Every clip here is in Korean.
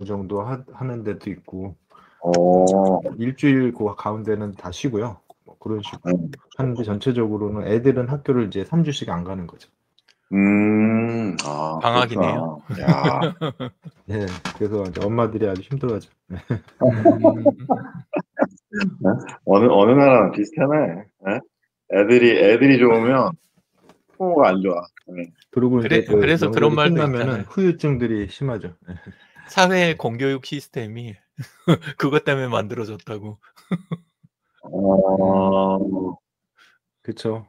정도 하는 데도 있고 일주일 그 가운데는 다 쉬고요. 뭐 그런 식으로 음. 하는데 전체적으로는 애들은 학교를 이제 3주씩 안 가는 거죠. 방학이네요. 그렇구나. 야. 네, 그래서 이제 엄마들이 아주 힘들어하죠. 어느 나라랑 비슷하네. 애들이 좋으면 부모가 안 좋아. 그리고 이제 그 그래서 그런 명절이 말도 끝나면은 있잖아요. 후유증들이 심하죠. 사회 공교육 시스템이 그것 때문에 만들어졌다고. 그쵸.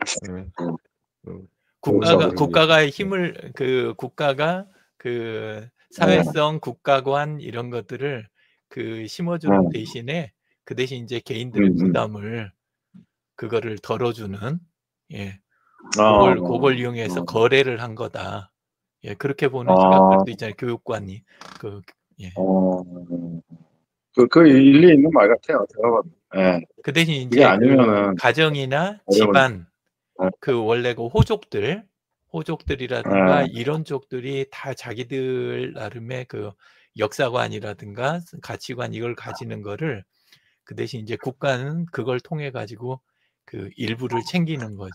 국가가 힘을 국가가 사회성 국가관 이런 것들을 심어주는 대신에 그 대신 이제 개인들의 부담을 그거를 덜어주는 그걸 이용해서 거래를 한 거다. 그렇게 보는 시각들도 있잖아요. 교육관이 그 일리 있는 말 같아요. 제가 봐도. 그 대신 그게 이제 아니면은 가정이나 어려운. 집안 원래 호족들이라든가 이런 쪽들이 다 자기들 나름의 역사관이라든가 가치관 이걸 가지는 거를 그 대신 이제 국가는 그걸 통해 가지고 일부를 챙기는 거죠.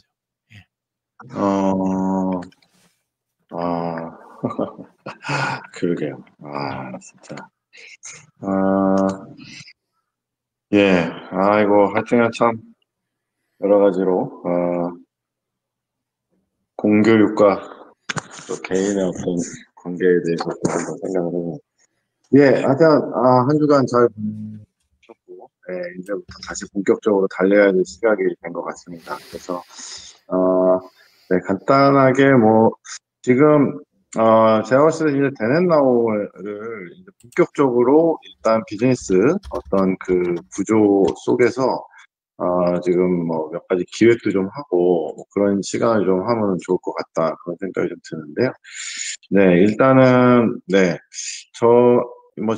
그러게요. 진짜. 아이고, 하여튼 참, 여러 가지로, 공교육과 또 개인의 어떤 관계에 대해서 또 한번 생각을 해요. 하여튼, 한 주간 잘 보셨고, 이제부터 다시 본격적으로 달려야 될 시각이 된 것 같습니다. 그래서, 간단하게 지금, 제가 봤을 때 이제 데넷나우를 이제 본격적으로 일단 비즈니스 어떤 그 구조 속에서, 지금 몇 가지 기획도 좀 하고, 그런 시간을 좀 하면 좋을 것 같다. 그런 생각이 좀 드는데요. 일단은,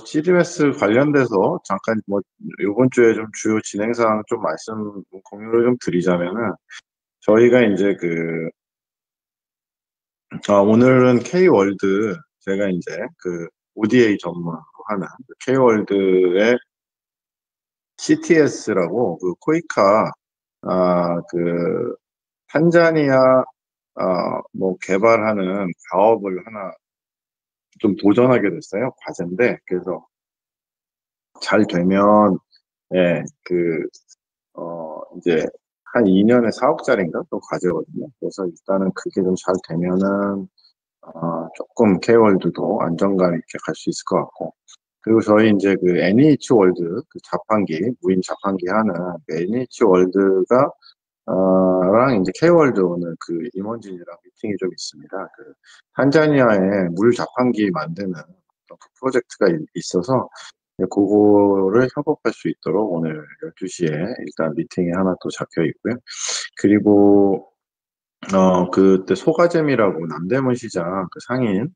CDS 관련돼서 잠깐 이번 주에 좀 주요 진행사항 좀 말씀 공유를 좀 드리자면은, 저희가 이제 오늘은 K월드, 제가 이제 ODA 전문으로 하는 K월드의 CTS라고 코이카, 탄자니아, 개발하는 사업을 하나 좀 도전하게 됐어요. 과제인데, 그래서 잘 되면, 이제 한 2년에 4억짜리인가? 또 과제거든요. 그래서 일단은 그게 좀 잘 되면은, 조금 K월드도 안정감 있게 갈 수 있을 것 같고. 그리고 저희 이제 NH월드, 무인 자판기 하는 NH월드가, 랑 이제 K월드 오늘 임원진이랑 미팅이 좀 있습니다. 탄자니아에 물 자판기 만드는 어떤 프로젝트가 있어서, 그거를 협업할 수 있도록 오늘 12시에 일단 미팅이 하나 또 잡혀 있고요. 그리고, 그때 소가잼이라고 남대문 시장 상인,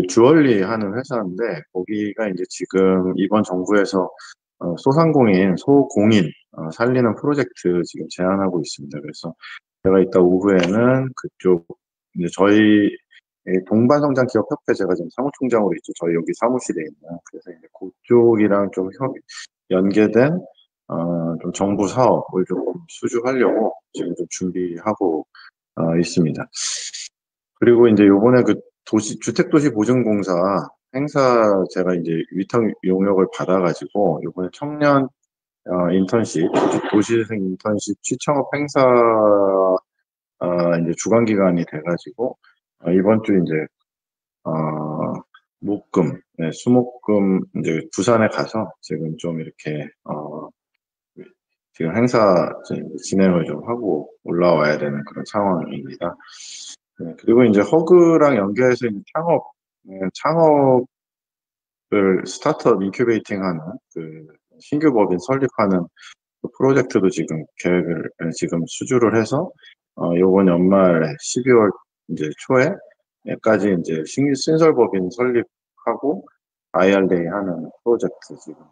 주얼리 하는 회사인데, 거기가 이제 지금 이번 정부에서 소공인 살리는 프로젝트 지금 제안하고 있습니다. 그래서 제가 이따 오후에는 그쪽, 이제 저희 동반성장기업협회, 제가 지금 사무총장으로 있죠. 저희 여기 사무실에 있는. 그래서 이제 그쪽이랑 좀 연계된, 좀 정부 사업을 조금 수주하려고 지금 좀 준비하고 있습니다. 그리고 이제 요번에 주택도시보증공사 행사 제가 이제 위탁 용역을 받아가지고 요번에 청년 인턴십, 도시재생 인턴십 취창업 행사 이제 주관 기간이 돼가지고 이번 주 이제 수목금 이제 부산에 가서 지금 좀 이렇게 지금 행사 진행을 좀 하고 올라와야 되는 그런 상황입니다. 그리고 이제 허그랑 연계해서 이제 창업을 스타트업 인큐베이팅하는 신규 법인 설립하는 프로젝트도 지금 계획을 지금 수주를 해서 요번 연말 12월 이제 초에까지 이제 신설법인 설립하고 IRA 하는 프로젝트 지금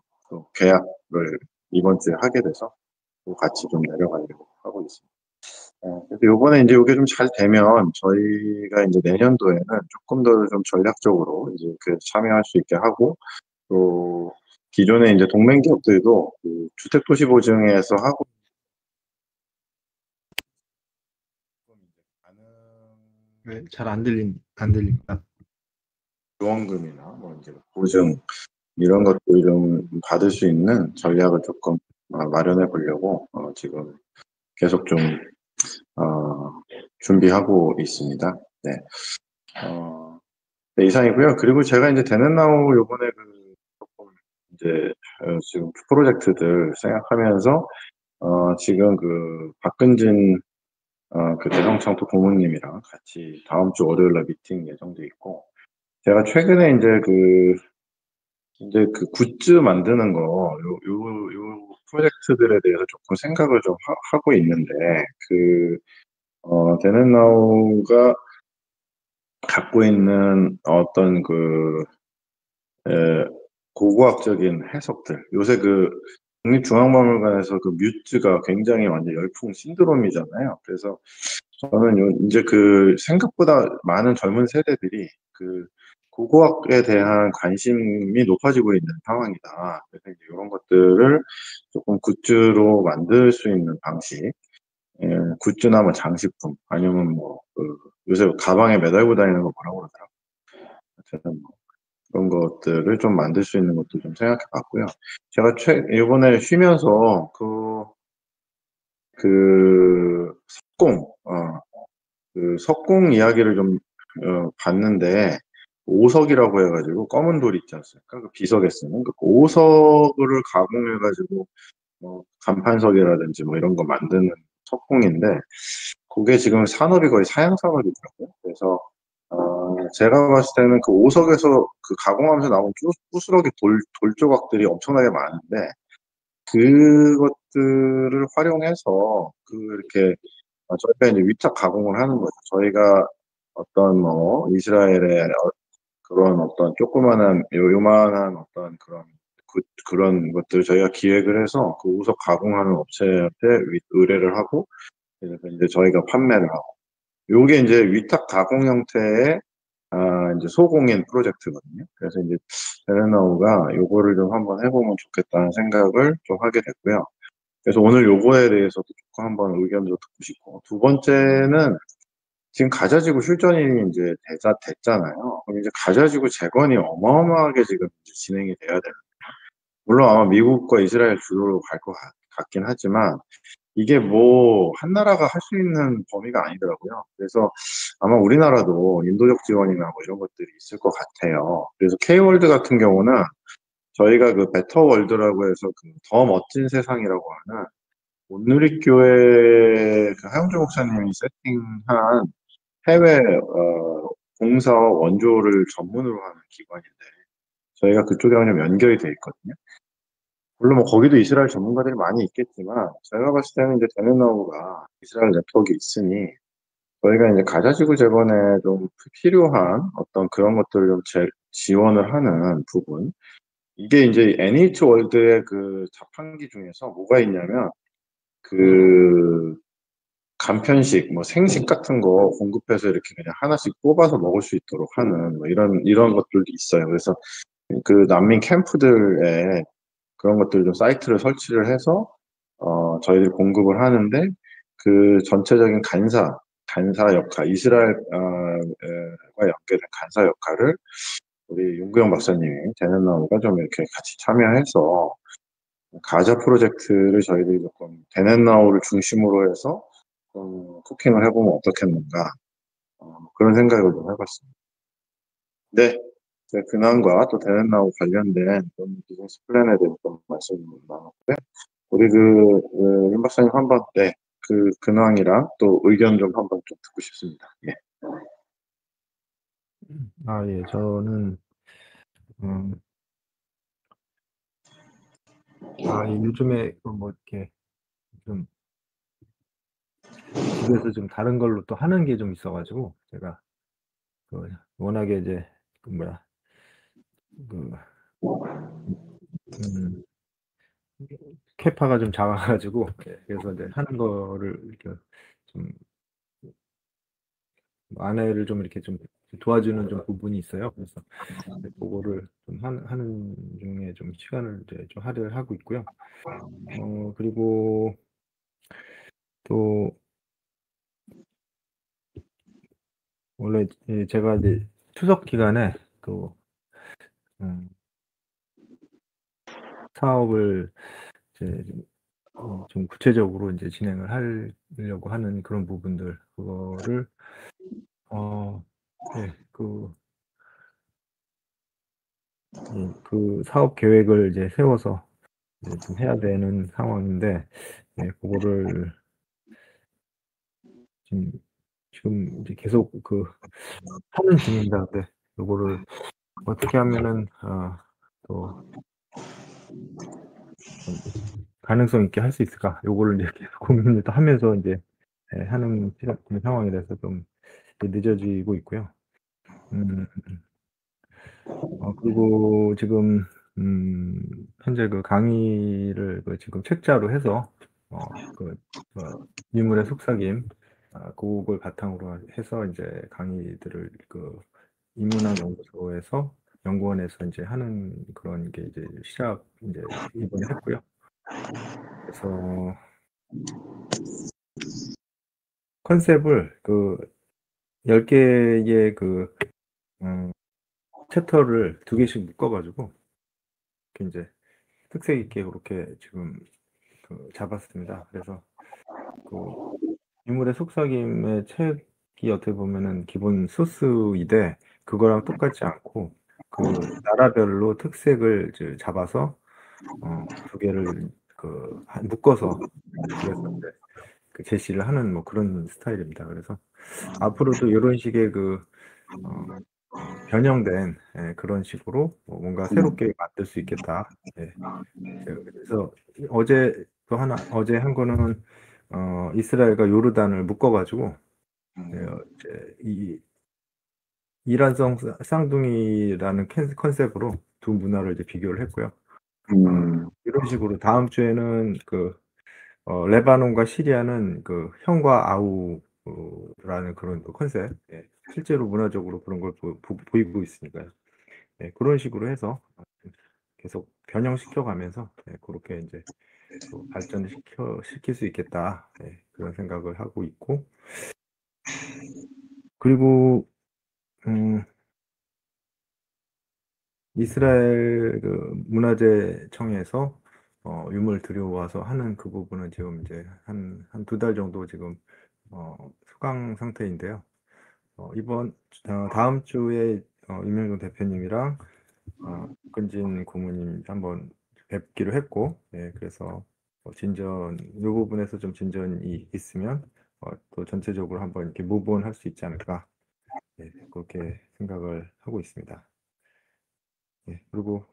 계약을 이번 주에 하게 돼서 같이 좀 내려가려고 하고 있습니다. 그래서 요번에 이제 이게 좀 잘 되면 저희가 이제 내년도에는 조금 더 좀 전략적으로 이제 그 참여할 수 있게 하고, 또 기존에 이제 동맹 기업들도 그 주택도시보증에서 하고 가능 왜 잘 안 들립니다. 지원금이나 뭐 이제 보증 이런 것들 좀 받을 수 있는 전략을 조금 마련해 보려고 지금 계속 좀 준비하고 있습니다. 네. 네, 이상이고요. 그리고 제가 이제 되는나우 요번에 그 조금 이제 지금 프로젝트들 생각하면서 지금 그 박근진 그 대성청토 고문님이랑 같이 다음 주 월요일 날 미팅 예정돼 있고, 제가 최근에 이제 그 굿즈 만드는 요 프로젝트들에 대해서 조금 생각을 좀 하고 있는데, 그 되는나우가 갖고 있는 어떤 에, 고고학적인 해석들. 요새 그 국립중앙박물관에서 그 뮤즈가 굉장히 완전 열풍 신드롬이잖아요. 그래서 저는 이제 그 생각보다 많은 젊은 세대들이 그 고고학에 대한 관심이 높아지고 있는 상황이다. 그래서 이제 이런 것들을 조금 굿즈로 만들 수 있는 방식, 굿즈나 뭐 장식품, 아니면 요새 가방에 매달고 다니는 거 뭐라고 그러더라고요. 어쨌든 뭐 그런 것들을 좀 만들 수 있는 것도 좀 생각해 봤고요. 제가 이번에 쉬면서 그 석공 이야기를 좀 봤는데, 오석이라고 해가지고 검은 돌 있지 않습니까? 그 비석에 쓰는 그 오석을 가공해가지고 간판석이라든지 뭐 이런 거 만드는 석공인데, 그게 지금 산업이 거의 사양 산업이더라고요. 그래서 제가 봤을 때는 그 오석에서 그 가공하면서 나온 부스러기 돌 조각들이 엄청나게 많은데, 그것들을 활용해서 이렇게 저희가 이제 위탁 가공을 하는 거죠. 저희가 어떤 뭐 이스라엘의 그런 어떤 조그만한 요만한 어떤 그런 것들 저희가 기획을 해서 그 우석 가공하는 업체한테 의뢰를 하고, 그래서 이제 저희가 판매를 하고, 요게 이제 위탁 가공 형태의 이제 소공인 프로젝트거든요. 그래서 이제 베르나우가 요거를 좀 한번 해보면 좋겠다는 생각을 좀 하게 됐고요. 그래서 오늘 요거에 대해서도 조금 한번 의견도 듣고 싶고, 두 번째는 지금 가자지구 실전이 이제 됐잖아요. 그럼 이제 가자지구 재건이 어마어마하게 지금 이제 진행이 돼야 되는. 물론 아마 미국과 이스라엘 주도로 갈 것 같긴 하지만, 이게 뭐 한 나라가 할 수 있는 범위가 아니더라고요. 그래서 아마 우리나라도 인도적 지원이나 뭐 이런 것들이 있을 것 같아요. 그래서 K월드 같은 경우는 저희가 그 베터 월드라고 해서 그 더 멋진 세상이라고 하는 온누리교회 그 하영주 목사님이 세팅한 해외 봉사 원조를 전문으로 하는 기관인데, 저희가 그쪽이랑 좀 연결이 돼 있거든요. 물론 뭐 거기도 이스라엘 전문가들이 많이 있겠지만, 제가 봤을 때는 이제 데네나우가 이스라엘 네트워크가 있으니 저희가 이제 가자지구 재건에 좀 필요한 어떤 그런 것들을 좀 지원을 하는 부분. 이게 이제 NH 월드의 그 자판기 중에서 뭐가 있냐면, 그 간편식, 뭐 생식 같은 거 공급해서 이렇게 그냥 하나씩 뽑아서 먹을 수 있도록 하는 뭐 이런 것들도 있어요. 그래서 그 난민 캠프들에 그런 것들 좀 사이트를 설치를 해서 저희들이 공급을 하는데, 그 전체적인 간사 역할, 이스라엘과 연계된 간사 역할을 우리 윤구영 박사님이 데넨나우가 좀 이렇게 같이 참여해서 가자 프로젝트를 저희들이 조금 데넨나우를 중심으로 해서 좀 쿠킹을 해보면 어떻겠는가, 그런 생각을 좀 해봤습니다. 네, 제 근황과 또 데넨나우 관련된 좀 비즈니스 플랜에 대해서 좀 말씀을 나눴고요. 우리 윤 박사님 한번, 네, 그 근황이랑 또 의견 좀 한번 좀 듣고 싶습니다. 예. 예, 저는 요즘에 뭐 이렇게 좀 집에서 좀 다른 걸로 또 하는 게 좀 있어가지고, 제가 워낙에 이제 캐파가 좀 작아가지고, 그래서 이제 하는 거를 이렇게 좀 아내를 좀 이렇게 좀 도와주는 좀 부분이 있어요. 그래서 그거를 좀 하는 중에 좀 시간을 이제 좀 할애를 하고 있고요. 그리고 또 원래 제가 이제 추석 기간에 그 음, 사업을 이제 좀 구체적으로 이제 진행을 하려고 하는 그런 부분들, 그거를 예, 그 사업 계획을 이제 세워서 이제 좀 해야 되는 상황인데, 예, 그거를 지금 이제 계속 하는 중입니다. 네, 요거를 어떻게 하면은 또 좀 가능성 있게 할 수 있을까? 요거를 이제 계속 고민을 또 하면서 이제 하는 상황이라서 좀 늦어지고 있고요. 그리고 지금 현재 그 강의를 지금 책자로 해서 유물의 속삭임 그걸 바탕으로 해서 이제 강의들을 인문학 연구소에서 연구원에서 이제 하는 그런 게 이제 시작 이제 이번에 했고요. 그래서 컨셉을 10개의 챕터를 2개씩 묶어가지고 이제 특색 있게 그렇게 지금 잡았습니다. 그래서 유물의 속삭임의 책이 어떻게 보면은 기본 소스인데 그거랑 똑같지 않고 나라별로 특색을 이제 잡아서 2개를 묶어서 그래서 이제 제시를 하는 뭐 그런 스타일입니다. 그래서 앞으로도 이런 식의 변형된 그런 식으로 뭔가 새롭게 만들 수 있겠다. 예. 그래서 어제 한 거는 이스라엘과 요르단을 묶어가지고 이제 이 이란성 쌍둥이라는 컨셉으로 두 문화를 이제 비교를 했고요. 이런 식으로 다음 주에는 레바논과 시리아는 형과 아우라는 그런 컨셉, 예. 실제로 문화적으로 그런 걸 보이고 있으니까요. 예, 그런 식으로 해서 계속 변형시켜 가면서 그렇게 이제 발전을 시킬 수 있겠다. 예, 그런 생각을 하고 있고, 그리고 이스라엘 문화재청에서 유물 들여와서 하는 그 부분은 지금 이제 한 2달 정도 지금 수강 상태인데요. 다음 주에 임영종 대표님이랑 박근진 고모님 한번 뵙기로 했고, 예, 그래서 이 부분에서 좀 진전이 있으면 또 전체적으로 한번 이렇게 무브온 할 수 있지 않을까, 예, 그렇게 생각을 하고 있습니다. 예, 그리고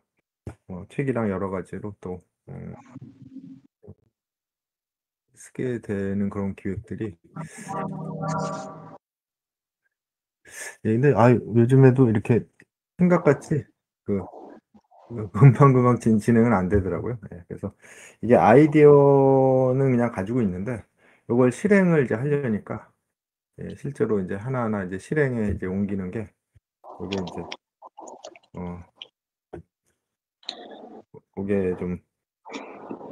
책이랑 여러 가지로 또 쓰게 되는 그런 기획들이 근데 요즘에도 이렇게 생각같이 금방금방 진행은 안 되더라고요. 예, 그래서 이게 아이디어는 그냥 가지고 있는데 이걸 실행을 이제 하려니까 실제로 이제 하나하나 이제 실행에 이제 옮기는 게 그게 이제 그게 좀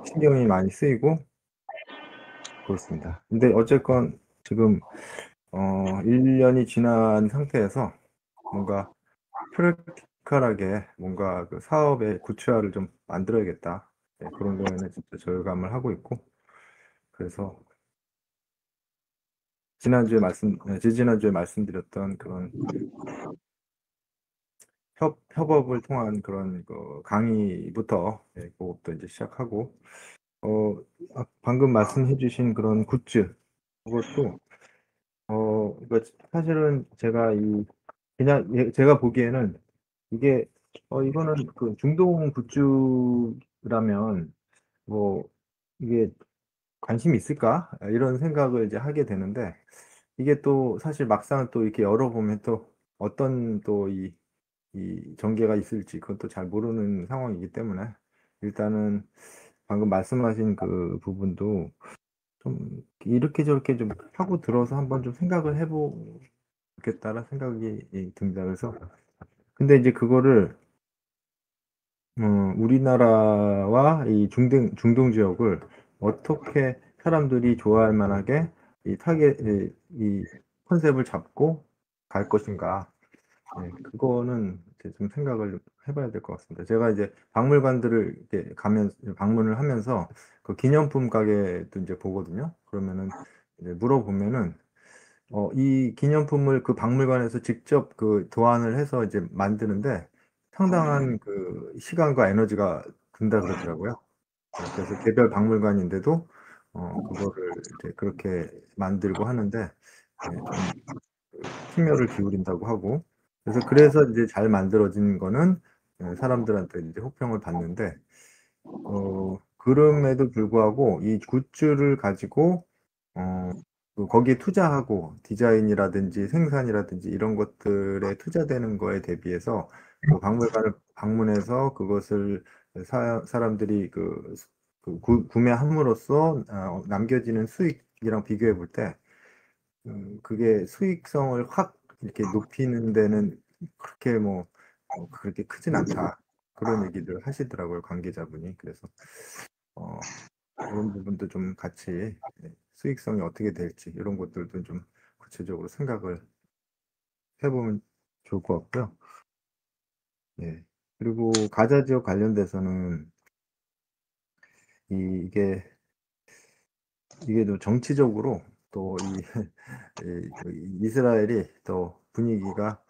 신경이 많이 쓰이고 그렇습니다. 근데 어쨌건 지금 1년이 지난 상태에서 뭔가 프랙티컬하게 뭔가 사업의 구체화를 좀 만들어야겠다. 그런 거에는 진짜 절감을 하고 있고, 그래서 지지난주에 말씀드렸던 그런 협업을 통한 그런 강의부터 그것도 이제 시작하고, 방금 말씀해주신 그런 굿즈, 그것도 사실은 그냥 제가 보기에는 이게 이거는 중동 굿즈라면 뭐 이게 관심이 있을까? 이런 생각을 이제 하게 되는데 이게 또 사실 막상 또 이렇게 열어보면 또 어떤 또 이 전개가 있을지 그것도 잘 모르는 상황이기 때문에 일단은 방금 말씀하신 그 부분도 좀 이렇게 저렇게 좀 하고 들어서 한번 좀 생각을 해보겠다라는 생각이 듭니다. 그래서 근데 이제 그거를 우리나라와 이 중동 지역을 어떻게 사람들이 좋아할 만하게 이 컨셉을 잡고 갈 것인가. 네, 그거는 이제 좀 생각을 좀 해봐야 될 것 같습니다. 제가 이제 박물관들을 이렇게 방문을 하면서 그 기념품 가게도 이제 보거든요. 그러면은 이제 물어보면은 이 기념품을 그 박물관에서 직접 그 도안을 해서 이제 만드는데 상당한 그 시간과 에너지가 든다 그러더라고요. 네, 그래서 개별 박물관인데도 그거를 이제 그렇게 만들고 하는데 좀 심혈을 기울인다고 하고 그래서 이제 잘 만들어진 거는 사람들한테 이제 호평을 받는데 그럼에도 불구하고 이 굿즈를 가지고 거기에 투자하고 디자인이라든지 생산이라든지 이런 것들에 투자되는 거에 대비해서 그 박물관을 방문해서 그것을 사람들이 구매함으로써 남겨지는 수익이랑 비교해 볼 때 그게 수익성을 확 이렇게 높이는 데는 그렇게 그렇게 크진 않다. 그런 얘기를 하시더라고요, 관계자분이. 그래서 그런 부분도 좀 같이 수익성이 어떻게 될지 이런 것들도 좀 구체적으로 생각을 해보면 좋을 것 같고요. 예. 그리고 가자 지역 관련돼서는 이게 또 정치적으로 또 이스라엘이 또 분위기가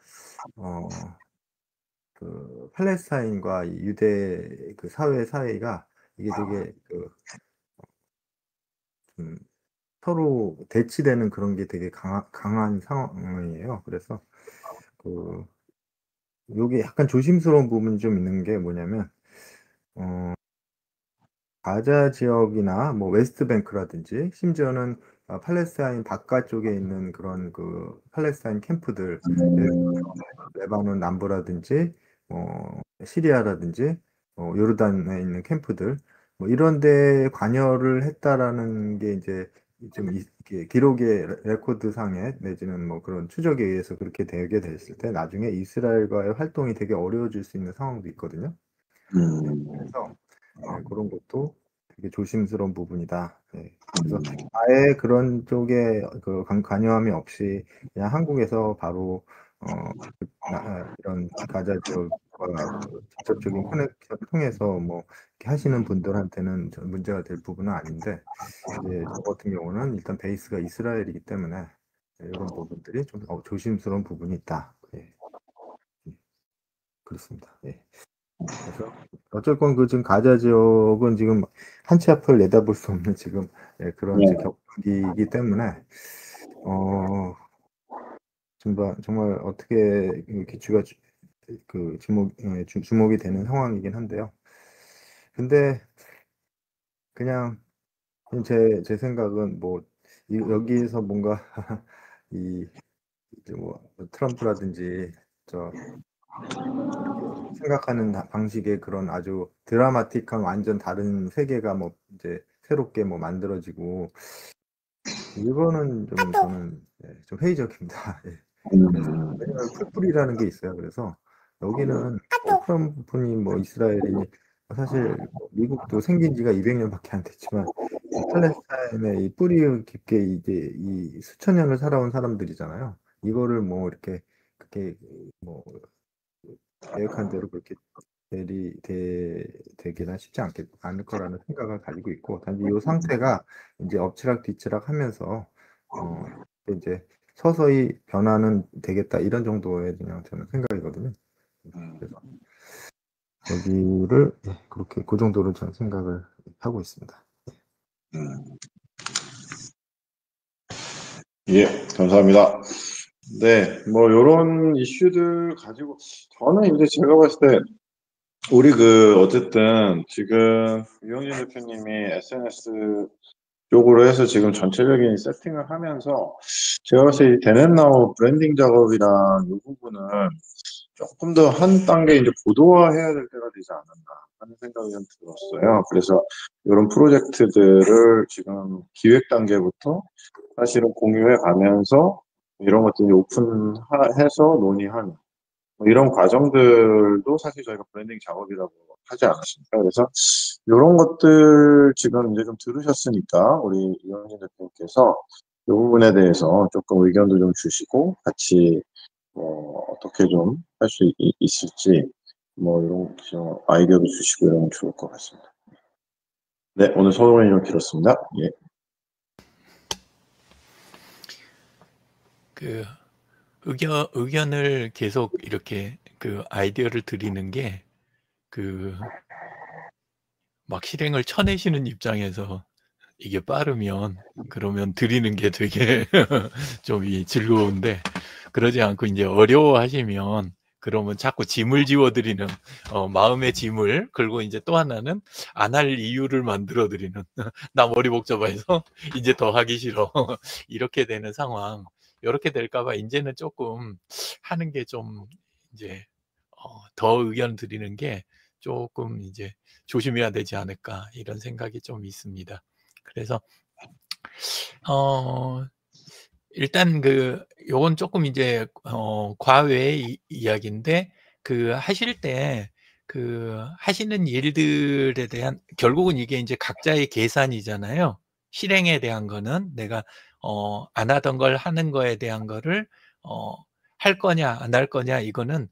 그 팔레스타인과 이 유대 그 사이가 이게 되게 좀 서로 대치되는 그런 게 되게 강한 상황이에요. 그래서 요게 약간 조심스러운 부분이 좀 있는 게 뭐냐면 가자 지역이나 뭐 웨스트뱅크라든지 심지어는 팔레스타인 바깥쪽에 있는 그런 그 팔레스타인 캠프들 예를 들어서 레바논 남부라든지 시리아라든지 요르단에 있는 캠프들 뭐 이런 데 관여를 했다라는 게 이제 좀 이렇게 기록의 레코드상에 내지는 뭐 그런 추적에 의해서 그렇게 되게 됐을 때 나중에 이스라엘과의 활동이 되게 어려워질 수 있는 상황도 있거든요. 그래서 그런 것도 되게 조심스러운 부분이다. 그래서 아예 그런 쪽에 그 관여함이 없이 그냥 한국에서 바로 이런 가자 지역과 그 직접적인 커넥션을 통해서 뭐 이렇게 하시는 분들한테는 문제가 될 부분은 아닌데 이제 저 같은 경우는 일단 베이스가 이스라엘이기 때문에 이런 부분들이 좀 조심스러운 부분이 있다. 그렇습니다. 그래서 어쨌건 지금 가자 지역은 지금 한 치 앞을 내다볼 수 없는 지금 그런 이제 격이기 때문에 정말 어떻게 기추가 주목이 되는 상황이긴 한데요. 근데 그냥 제 생각은 뭐 여기에서 뭔가 이제 뭐 트럼프라든지 생각하는 방식의 그런 아주 드라마틱한 완전 다른 세계가 뭐 이제 새롭게 뭐 만들어지고 이거는 좀 저는 좀 회의적입니다. 왜냐면 풀뿌리라는 게 있어요. 그래서 여기는 트럼프니 뭐 이스라엘이니 사실 미국도 생긴 지가 200년밖에 안 됐지만 이 팔레스타인의 이 뿌리 깊게 이제 이 수천 년을 살아온 사람들이잖아요. 이거를 뭐 이렇게 그렇게 뭐 계획한 대로 그렇게 되기는 쉽지 않을 거라는 생각을 가지고 있고 단지 이 상태가 이제 엎치락 뒤치락 하면서 이제 서서히 변화는 되겠다 이런 정도의 그냥 저는 생각이거든요. 그래서 여기를 그렇게 그 정도로 저는 생각을 하고 있습니다. 예, 감사합니다. 네, 뭐 요런 이슈들 가지고 저는 이제 제가 봤을 때 우리 어쨌든 지금 유영진 대표님이 SNS 쪽으로 해서 지금 전체적인 세팅을 하면서 제가 봤을 때 이 데넷나우 브랜딩 작업이랑 이 부분은 조금 더 한 단계 이제 보도화해야 될 때가 되지 않았나 하는 생각이 좀 들었어요. 그래서 이런 프로젝트들을 지금 기획 단계부터 사실은 공유해 가면서 이런 것들이 오픈해서 논의하는 뭐 이런 과정들도 사실 저희가 브랜딩 작업이라고 하지 않았습니까? 그래서 이런 것들 지금 이제 좀 들으셨으니까 우리 이현진 대표님께서 이 부분에 대해서 조금 의견도 좀 주시고 같이 어떻게 좀 할 수 있을지 뭐 이런 좀 아이디어도 주시고 이러면 좋을 것 같습니다. 네, 오늘 소론이 좀 길었습니다. 예. 그 의견을 계속 이렇게 그 아이디어를 드리는 게 막 실행을 쳐내시는 입장에서 이게 빠르면 그러면 드리는 게 되게 좀 즐거운데 그러지 않고 이제 어려워하시면 그러면 자꾸 짐을 지워드리는 마음의 짐을 그리고 이제 또 하나는 안 할 이유를 만들어드리는 나 머리 복잡해서 이제 더 하기 싫어 이렇게 되는 상황 이렇게 될까봐 이제는 조금 하는 게 좀 이제 더 의견 드리는 게 조금 이제 조심해야 되지 않을까 이런 생각이 좀 있습니다. 그래서 일단 요건 조금 이제 과외의 이야기인데 하실 때 하시는 일들에 대한 결국은 이게 이제 각자의 계산이잖아요. 실행에 대한 거는 내가 안 하던 걸 하는 거에 대한 거를 할 거냐 안 할 거냐 이거는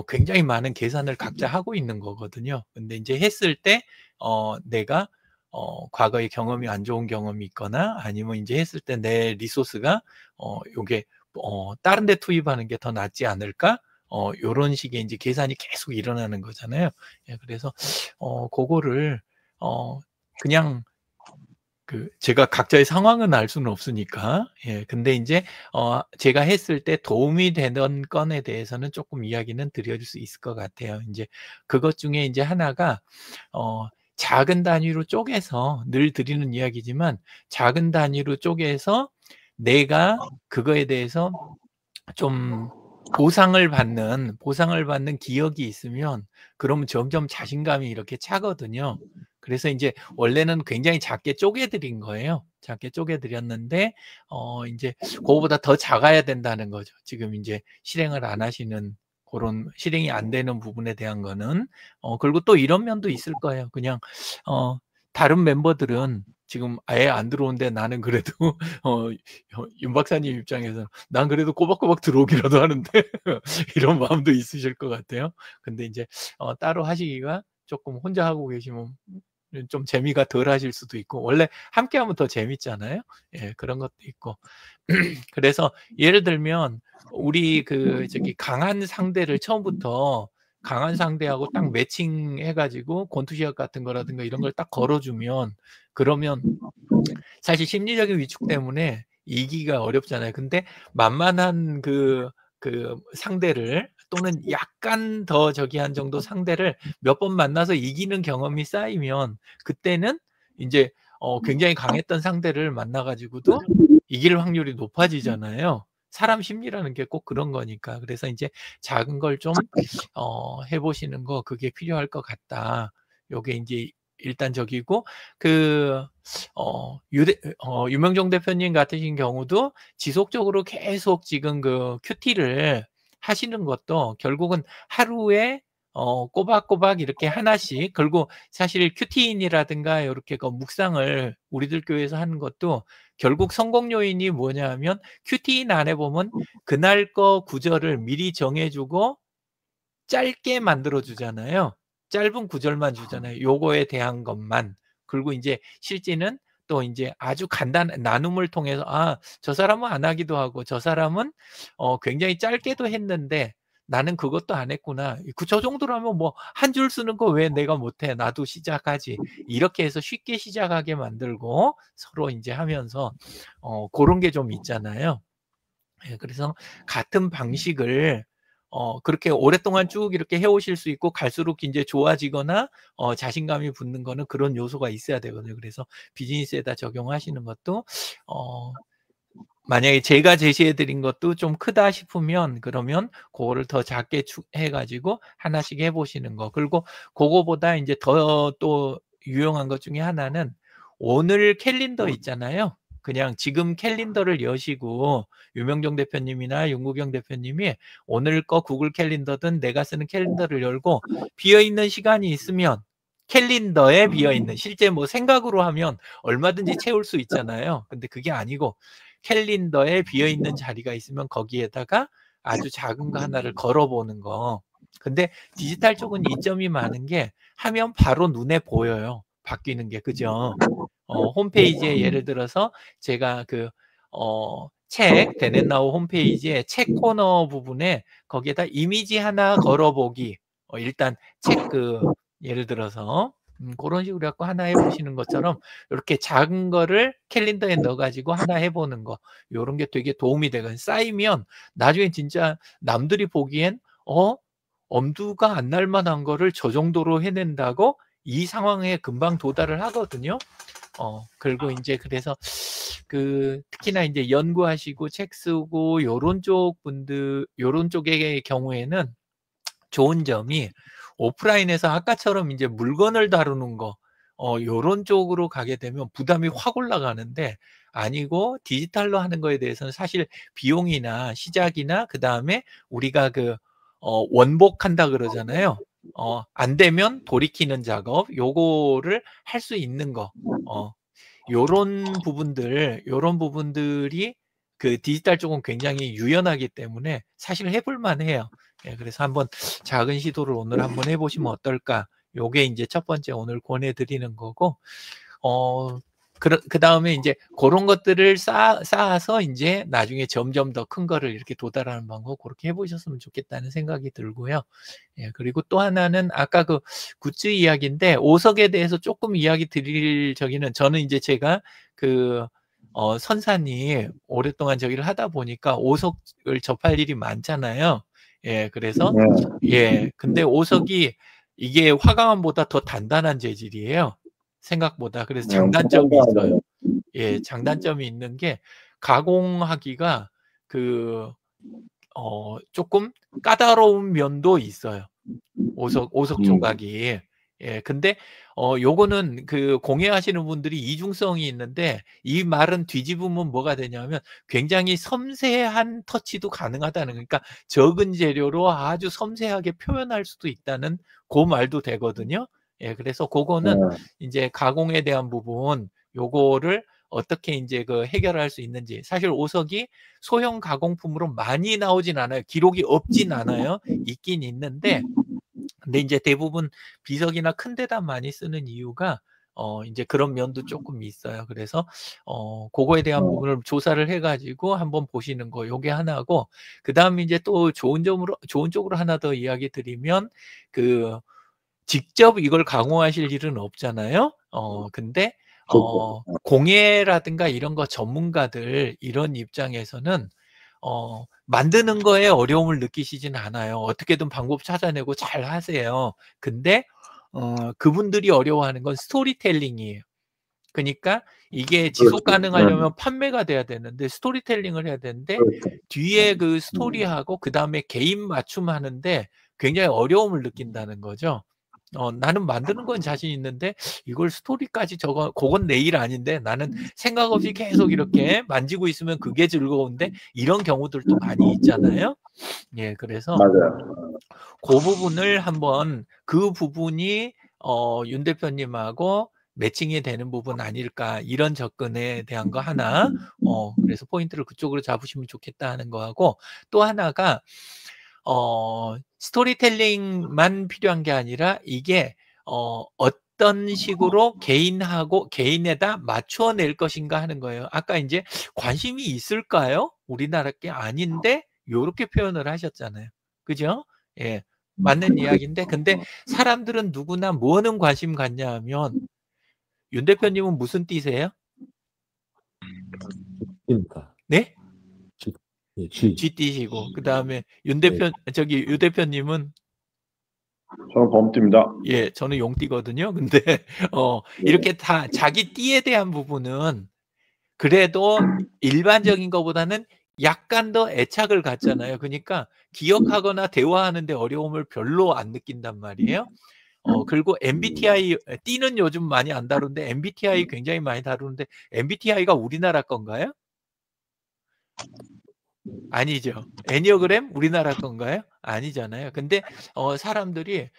굉장히 많은 계산을 각자 하고 있는 거거든요. 근데 이제 했을 때 내가 과거에 경험이 안 좋은 경험이 있거나 아니면 이제 했을 때 내 리소스가 요게 다른 데 투입하는 게 더 낫지 않을까? 요런 식의 이제 계산이 계속 일어나는 거잖아요. 예, 그래서 그거를 그냥 제가 각자의 상황은 알 수는 없으니까. 예, 근데 이제 제가 했을 때 도움이 되는 건에 대해서는 조금 이야기는 드려줄 수 있을 것 같아요. 이제 그것 중에 이제 하나가 작은 단위로 쪼개서 늘 드리는 이야기지만 작은 단위로 쪼개서 내가 그거에 대해서 좀 보상을 받는 기억이 있으면 그러면 점점 자신감이 이렇게 차거든요. 그래서 이제 원래는 굉장히 작게 쪼개 드린 거예요. 작게 쪼개 드렸는데 인제 그거보다 더 작아야 된다는 거죠. 지금 인제 실행을 안 하시는 고런 실행이 안 되는 부분에 대한 거는. 그리고 또 이런 면도 있을 거예요. 그냥 다른 멤버들은 지금 아예 안 들어오는데 나는 그래도 윤 박사님 입장에서는 '난 그래도 꼬박꼬박 들어오기라도 하는데.' 이런 마음도 있으실 것 같아요. 근데 인제 따로 하시기가 쪼끔 혼자 하고 계시면 좀 재미가 덜하실 수도 있고 원래 함께하면 더 재밌잖아요. 예, 그런 것도 있고. 그래서 예를 들면 우리 강한 상대를 처음부터 강한 상대하고 딱 매칭해 가지고 권투시합 같은 거라든가 이런 걸 딱 걸어 주면 그러면 사실 심리적인 위축 때문에 이기기가 어렵잖아요. 근데 만만한 상대를 또는 약간 더 한 정도 상대를 몇 번 만나서 이기는 경험이 쌓이면 그때는 인제 굉장히 강했던 상대를 만나 가지고도 이길 확률이 높아지잖아요. 사람 심리라는 게 꼭 그런 거니까. 그래서 인제 작은 걸 좀 해 보시는 거 그게 필요할 것 같다. 요게 인제 일단적이고 유명정 대표님 같으신 경우도 지속적으로 계속 지금 큐티를 하시는 것도 결국은 하루에 꼬박꼬박 이렇게 하나씩 그리고 사실 큐티인이라든가 요렇게 묵상을 우리들 교회에서 하는 것도 결국 성공 요인이 뭐냐 하면 큐티인 안에 보면 그날 거 구절을 미리 정해 주고 짧게 만들어 주잖아요. 짧은 구절만 주잖아요. 요거에 대한 것만. 그리고 인제 실제는 또 인제 아주 간단한 나눔을 통해서 '아 저 사람은 안 하기도 하고 저 사람은 굉장히 짧게도 했는데 나는 그것도 안 했구나. 저 정도라면 뭐 한 줄 쓰는 거 왜 내가 못 해. 나도 시작하지.' 이렇게 해서 쉽게 시작하게 만들고 서로 인제 하면서 고런 게 좀 있잖아요. 예, 그래서 같은 방식을 그렇게 오랫동안 쭉 이렇게 해 오실 수 있고 갈수록 인제 좋아지거나 자신감이 붙는 거는 그런 요소가 있어야 되거든요. 그래서 비즈니스에다 적용하시는 것도 어 만약에 제가 제시해 드린 것도 좀 크다 싶으면 그러면 그거를 더 작게 해 가지고 하나씩 해 보시는 거. 그리고 그거보다 인제 더 또 유용한 것 중에 하나는 오늘 캘린더 있잖아요. 그냥 지금 캘린더를 여시고 유명정 대표님이나 윤구경 대표님이 오늘 거 구글 캘린더든 내가 쓰는 캘린더를 열고 비어 있는 시간이 있으면 캘린더에 비어 있는 실제 뭐 생각으로 하면 얼마든지 채울 수 있잖아요. 근데 그게 아니고 캘린더에 비어 있는 자리가 있으면 거기에다가 아주 작은 거 하나를 걸어 보는 거. 근데 디지털 쪽은 이점이 많은 게 하면 바로 눈에 보여요. 바뀌는 게. 그죠? 홈페이지에 예를 들어서 제가 책 데넷나우 홈페이지에 책 코너 부분에 거기에다 이미지 하나 걸어 보기. 일단 책 예를 들어서 그런 식으로 갖고 하나 해 보시는 것처럼 이렇게 작은 거를 캘린더에 넣어 가지고 하나 해 보는 거. 요런 게 되게 도움이 되거든요. 쌓이면 나중에 진짜 남들이 보기엔 엄두가 안 날 만한 거를 저 정도로 해낸다고 이 상황에 금방 도달을 하거든요. 그리고 인제 그래서 특히나 인제 연구하시고 책 쓰고 요런 쪽의 경우에는 좋은 점이 오프라인에서 아까처럼 인제 물건을 다루는 거 요런 쪽으로 가게 되면 부담이 확 올라가는데 아니고 디지털로 하는 거에 대해서는 사실 비용이나 시작이나 그다음에 우리가 원복한다 그러잖아요. 안 되면 돌이키는 작업 요거를 할 수 있는 거. 요런 부분들이 디지털 쪽은 굉장히 유연하기 때문에 사실 해 볼 만해요. 예, 그래서 한번 작은 시도를 오늘 한번 해 보시면 어떨까? 요게 인제 첫 번째 오늘 권해 드리는 거고 그다음에 인제 고런 것들을 쌓아서 인제 나중에 점점 더 큰 거를 이렇게 도달하는 방법 고렇게 해 보셨으면 좋겠다는 생각이 들고요. 예, 그리고 또 하나는 아까 굿즈 이야기인데 오석에 대해서 쪼끔 이야기 드릴 저기는 저는 인제 제가 선산이 오랫동안 저기를 하다 보니까 오석을 접할 일이 많잖아요. 예, 그래서 예, 근데 오석이 이게 화강암보다 더 단단한 재질이에요, 생각보다. 그래서 장단점이 있어요. 예, 장단점이 있는 게 가공하기가 쪼끔 까다로운 면도 있어요. 오석 조각이. 예, 근데 요거는 공예하시는 분들이 이중성이 있는데 이 말은 뒤집으면 뭐가 되냐면 굉장히 섬세한 터치도 가능하다는 그러니까 적은 재료로 아주 섬세하게 표현할 수도 있다는 말도 되거든요. 예, 그래서 그거는 인제 가공에 대한 부분 요거를 어떻게 인제 해결할 수 있는지. 사실 오석이 소형 가공품으로 많이 나오진 않아요. 기록이 없진 않아요. 있긴 있는데 근데 인제 대부분 비석이나 큰 데다 많이 쓰는 이유가 인제 그런 면도 쪼끔 있어요. 그래서 고거에 대한 부분을 조사를 해 가지고 한번 보시는 거 요게 하나고 그다음에 인제 또 좋은 쪽으로 하나 더 이야기 드리면 직접 이걸 가공하실 일은 없잖아요. 근데 공예라든가 이런 거 전문가들 이런 입장에서는 만드는 거에 어려움을 느끼시진 않아요. 어떻게든 방법 찾아내고 잘 하세요. 근데 그분들이 어려워하는 건 스토리텔링이에요. 그니까 이게 지속 가능하려면 판매가 돼야 되는데 스토리텔링을 해야 되는데 뒤에 스토리하고 그다음에 개인 맞춤하는데 굉장히 어려움을 느낀다는 거죠. 나는 만드는 건 자신 있는데 이걸 스토리까지 그건 내 일 아닌데 나는 생각 없이 계속 이렇게 만지고 있으면 그게 즐거운데 이런 경우들도 많이 있잖아요. 예, 그래서 그 부분을 한번 그 부분이 윤 대표님하고 매칭이 되는 부분 아닐까 이런 접근에 대한 거 하나 그래서 포인트를 그쪽으로 잡으시면 좋겠다 하는 거하고 또 하나가 스토리텔링만 필요한 게 아니라 이게 어떤 식으로 개인에다 맞추어 낼 것인가 하는 거예요. 아까 인제 관심이 있을까요? 우리나라 게 아닌데 요렇게 표현을 하셨잖아요. 그죠? 예. 맞는 이야기인데 근데 사람들은 누구나 뭐는 관심 갖냐 하면 윤 대표님은 무슨 띠세요? 입니다. 네? 예, G. 쥐띠시고 그다음에 유 대표님은? 저는 범띠입니다. 예, 저는 용띠거든요. 근데 이렇게 다 자기 띠에 대한 부분은 그래도 일반적인 것보다는 약간 더 애착을 갖잖아요. 그러니까 기억하거나 대화하는데 어려움을 별로 안 느낀단 말이에요. 그리고 MBTI D는 요즘 많이 안 다루는데 MBTI 굉장히 많이 다루는데 MBTI가 우리나라 건가요? 아니죠. 애니어그램 우리나라 건가요? 아니잖아요. 근데 사람들이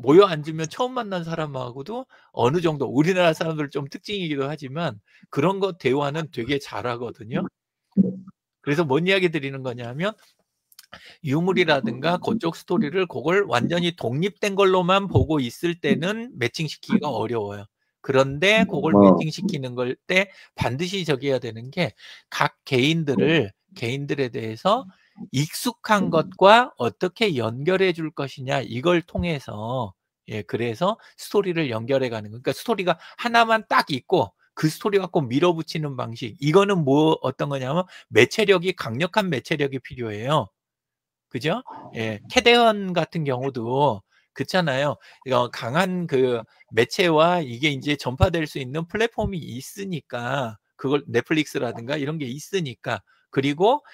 모여 앉으면 처음 만난 사람하고도 어느 정도 우리나라 사람들 좀 특징이기도 하지만 그런 거 대화는 되게 잘하거든요. 그래서 뭔 이야기 드리는 거냐면 유물이라든가 그쪽 스토리를 그걸 완전히 독립된 걸로만 보고 있을 때는 매칭시키기가 어려워요. 그런데 그걸 매칭시키는 걸 때 반드시 저기해야 되는 게 각 개인들에 대해서 익숙한 것과 어떻게 연결해 줄 것이냐 이걸 통해서 그래서 스토리를 연결해 가는 거. 그러니까 스토리가 하나만 딱 있고 그 스토리 갖고 밀어붙이는 방식. 이거는 뭐 어떤 거냐면 매체력이 강력한 매체력이 필요해요. 그죠? 예. 캐대헌 같은 경우도 그렇잖아요. 강한 그 매체와 이게 인제 전파될 수 있는 플랫폼이 있으니까 그걸 넷플릭스라든가 이런 게 있으니까 그리고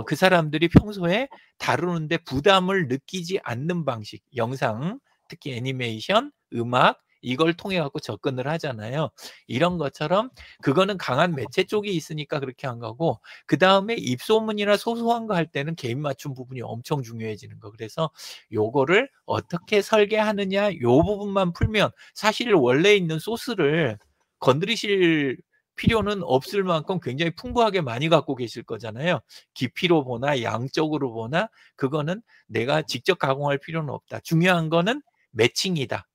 그 사람들이 평소에 다루는데 부담을 느끼지 않는 방식, 영상, 특히 애니메이션, 음악 이걸 통해 갖고 접근을 하잖아요. 이런 것처럼 그거는 강한 매체 쪽이 있으니까 그렇게 한 거고 그다음에 입소문이나 소소한 거 할 때는 개인 맞춤 부분이 엄청 중요해지는 거. 그래서 요거를 어떻게 설계하느냐 요 부분만 풀면 사실 원래 있는 소스를 건드리실 필요는 없을 만큼 굉장히 풍부하게 많이 갖고 계실 거잖아요. 깊이로 보나 양적으로 보나 그거는 내가 직접 가공할 필요는 없다. 중요한 거는 매칭이다.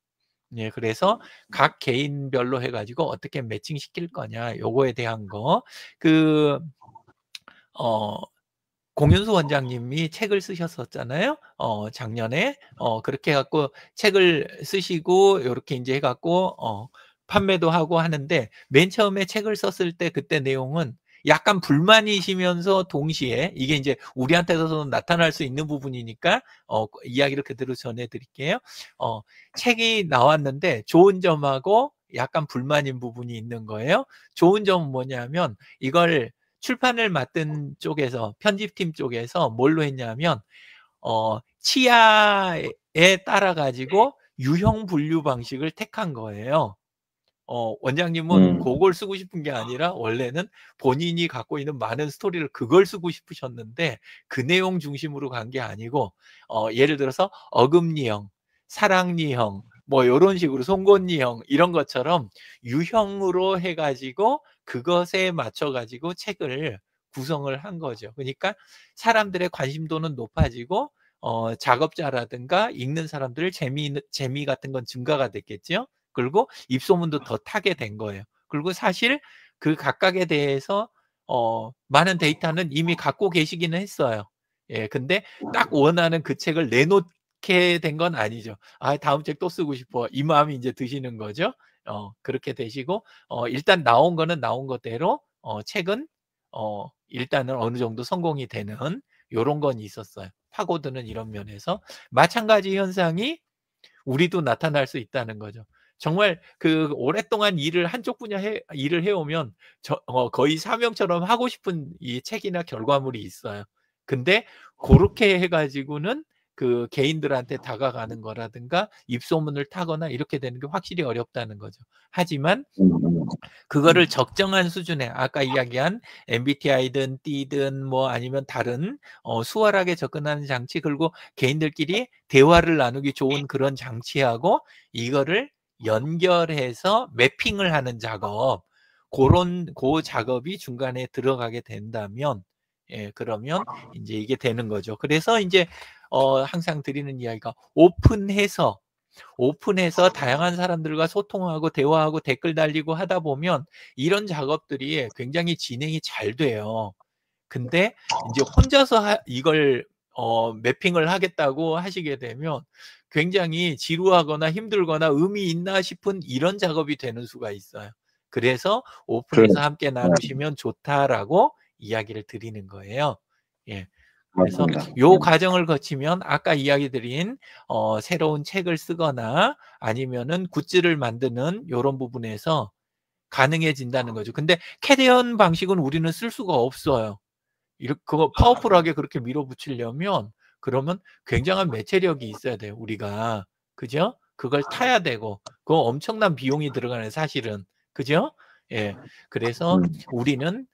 예, 그래서 각 개인별로 해 가지고 어떻게 매칭시킬 거냐 요거에 대한 거. 공윤수 원장님이 책을 쓰셨었잖아요. 작년에. 그렇게 해 갖고 책을 쓰시고 요렇게 인제 해 갖고 판매도 하고 하는데 맨 처음에 책을 썼을 때 그때 내용은 약간 불만이시면서 동시에 이게 인제 우리한테서도 나타날 수 있는 부분이니까 이야기를 그대로 전해 드릴게요. 책이 나왔는데 좋은 점하고 약간 불만인 부분이 있는 거예요. 좋은 점은 뭐냐면 이걸 출판을 맡은 쪽에서 편집팀 쪽에서 뭘로 했냐면 치아에 따라 가지고 유형 분류 방식을 택한 거예요. 원장님은 그걸 쓰고 싶은 게 아니라 원래는 본인이 갖고 있는 많은 스토리를 그걸 쓰고 싶으셨는데 그 내용 중심으로 간 게 아니고 예를 들어서 어금니형, 사랑니형 뭐 요런 식으로 송곳니형 이런 것처럼 유형으로 해 가지고 그것에 맞춰 가지고 책을 구성을 한 거죠. 그러니까 사람들의 관심도는 높아지고 작업자라든가 읽는 사람들 재미 같은 건 증가가 됐겠죠. 그리고 입소문도 더 타게 된 거예요. 그리고 사실 그 각각에 대해서 많은 데이터는 이미 갖고 계시기는 했어요. 예, 근데 딱 원하는 그 책을 내놓게 된 건 아니죠. '아 다음 책 또 쓰고 싶어.' 이 마음이 인제 드시는 거죠. 그렇게 되시고 일단 나온 거는 나온 거대로 책은 일단은 어느 정도 성공이 되는 요런 건 있었어요. 파고드는 이런 면에서. 마찬가지 현상이 우리도 나타날 수 있다는 거죠. 정말 그 오랫동안 한쪽 분야 일을 해오면 거의 사명처럼 하고 싶은 이 책이나 결과물이 있어요. 근데 고렇게 해 가지고는 그 개인들한테 다가가는 거라든가 입소문을 타거나 이렇게 되는 게 확실히 어렵다는 거죠. 하지만 그거를 적정한 수준에 아까 이야기한 MBTI든 D든 뭐 아니면 다른 수월하게 접근하는 장치 그리고 개인들끼리 대화를 나누기 좋은 그런 장치하고 이거를 연결해서 매핑을 하는 작업 그 작업이 중간에 들어가게 된다면 그러면 인제 이게 되는 거죠. 그래서 인제 항상 드리는 이야기가 오픈해서 다양한 사람들과 소통하고 대화하고 댓글 달리고 하다 보면 이런 작업들이 굉장히 진행이 잘 돼요. 근데 인제 혼자서 이걸 매핑을 하겠다고 하시게 되면 굉장히 지루하거나 힘들거나 의미 있나 싶은 이런 작업이 되는 수가 있어요. 그래서 "오픈해서 함께 나누시면 좋다."라고 이야기를 드리는 거예요. 예. 그래서 맞습니다. 요 과정을 거치면 아까 이야기 드린 새로운 책을 쓰거나 아니면은 굿즈를 만드는 요런 부분에서 가능해진다는 거죠. 근데 캐리언 방식은 우리는 쓸 수가 없어요. 그거 파워풀하게 그렇게 밀어붙이려면 그러면 굉장한 매체력이 있어야 돼요. 우리가. 그죠? 그걸 타야 되고 그거 엄청난 비용이 들어가는 사실은. 그죠? 예. 그래서 우리는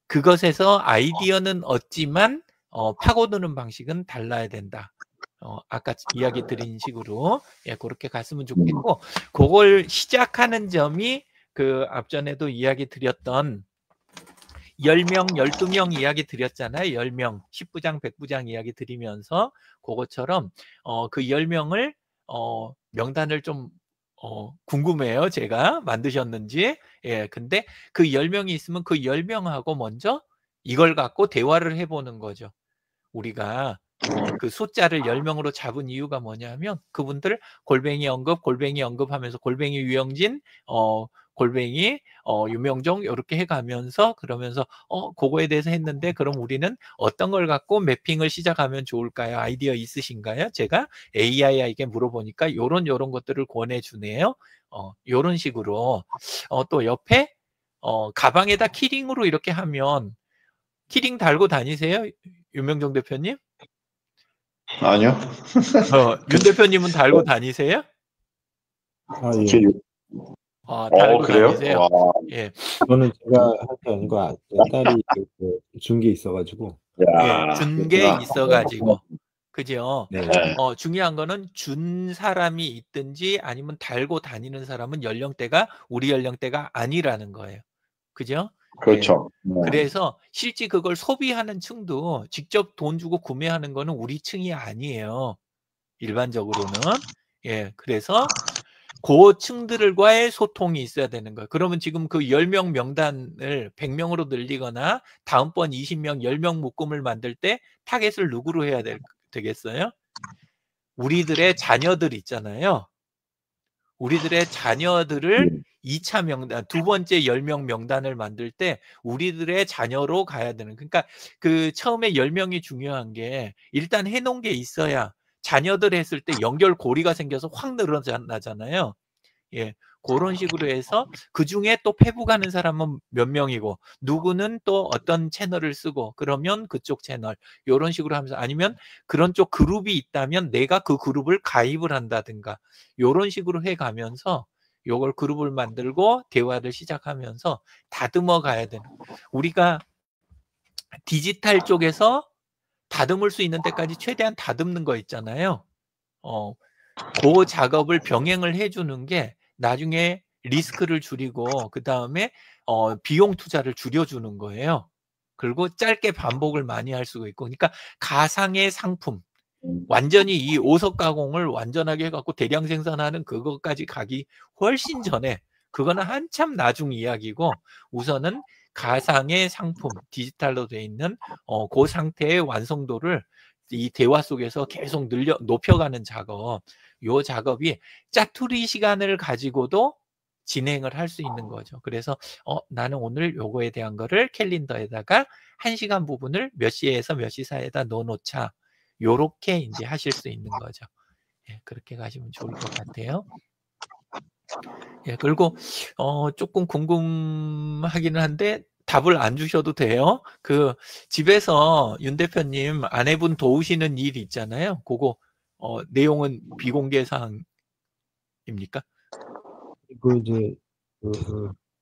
그것에서 아이디어는 얻지만 파고드는 방식은 달라야 된다. 아까 이야기 드린 식으로 예, 그렇게 갔으면 좋겠고 그걸 시작하는 점이 그 앞전에도 이야기 드렸던 10명, 12명 이야기 드렸잖아요. 10명, 10부장, 100부장 이야기 드리면서 그것처럼 그 10명을 명단을 좀 궁금해요. 제가 만드셨는지. 예, 근데 그 10명이 있으면 그 10명하고 먼저 이걸 갖고 대화를 해보는 거죠. 우리가 그 숫자를 10명으로 잡은 이유가 뭐냐면 그분들 골뱅이 언급하면서 골뱅이 유영진, 골뱅이 유명종 이렇게 해가면서 그러면서 그거에 대해서 했는데 그럼 우리는 어떤 걸 갖고 매핑을 시작하면 좋을까요? 아이디어 있으신가요? 제가 AI에게 물어보니까 요런 것들을 권해주네요. 요런 식으로 또 옆에 가방에다 키링으로 이렇게 하면 키링 달고 다니세요? 유명종 대표님? 아니요. 윤 대표님은 달고 다니세요? 예. 달고 그래요? 다니세요? 와. 예. 저는 제가 할 게 아니고 딸이 준 게 있어가지고. 예, 준 게 있어가지고. 그죠? 네. 중요한 거는 준 사람이 있든지 아니면 달고 다니는 사람은 연령대가 우리 연령대가 아니라는 거예요. 그죠? 그렇죠. 예. 그래서 실제 그걸 소비하는 층도 직접 돈 주고 구매하는 거는 우리 층이 아니에요. 일반적으로는. 예, 그래서 그 층들과의 소통이 있어야 되는 거예요. 그러면 지금 그 10명 명단을 100명으로 늘리거나 다음번 20명, 10명 묶음을 만들 때 타겟을 누구로 해야 되겠어요? 우리들의 자녀들 있잖아요. 우리들의 자녀들을 2차 명단, 두 번째 10명 명단을 만들 때 우리들의 자녀로 가야 되는. 그러니까 그 처음에 10명이 중요한 게 일단 해놓은 게 있어야 자녀들 했을 때 연결고리가 생겨서 확 늘어나잖아요. 예, 그런 식으로 해서 그 중에 또 페북 하는 사람은 몇 명이고 누구는 또 어떤 채널을 쓰고 그러면 그쪽 채널 이런 식으로 하면서 아니면 그런 쪽 그룹이 있다면 내가 그 그룹을 가입을 한다든가 이런 식으로 해가면서 요걸 그룹을 만들고 대화를 시작하면서 다듬어 가야 되는. 우리가 디지털 쪽에서 다듬을 수 있는 데까지 최대한 다듬는 거 있잖아요. 그 작업을 병행을 해주는 게 나중에 리스크를 줄이고 그 다음에 비용 투자를 줄여주는 거예요. 그리고 짧게 반복을 많이 할 수가 있고 그러니까 가상의 상품 완전히 이 오석 가공을 완전하게 해갖고 대량 생산하는 그것까지 가기 훨씬 전에 그거는 한참 나중 이야기고 우선은 가상의 상품 디지털로 돼 있는 그 상태의 완성도를 이 대화 속에서 계속 높여가는 작업 요 작업이 짜투리 시간을 가지고도 진행을 할 수 있는 거죠. 그래서 나는 오늘 요거에 대한 거를 캘린더에다가 1시간 부분을 몇 시에서 몇 시 사이에다 넣어놓자. 요렇게 이제 하실 수 있는 거죠. 예, 그렇게 가시면 좋을 것 같아요. 예, 그리고 조금 궁금하기는 한데 답을 안 주셔도 돼요. 그 집에서 윤 대표님 아내분 도우시는 일 있잖아요. 그거 내용은 비공개 사항입니까? 그 이제 뭐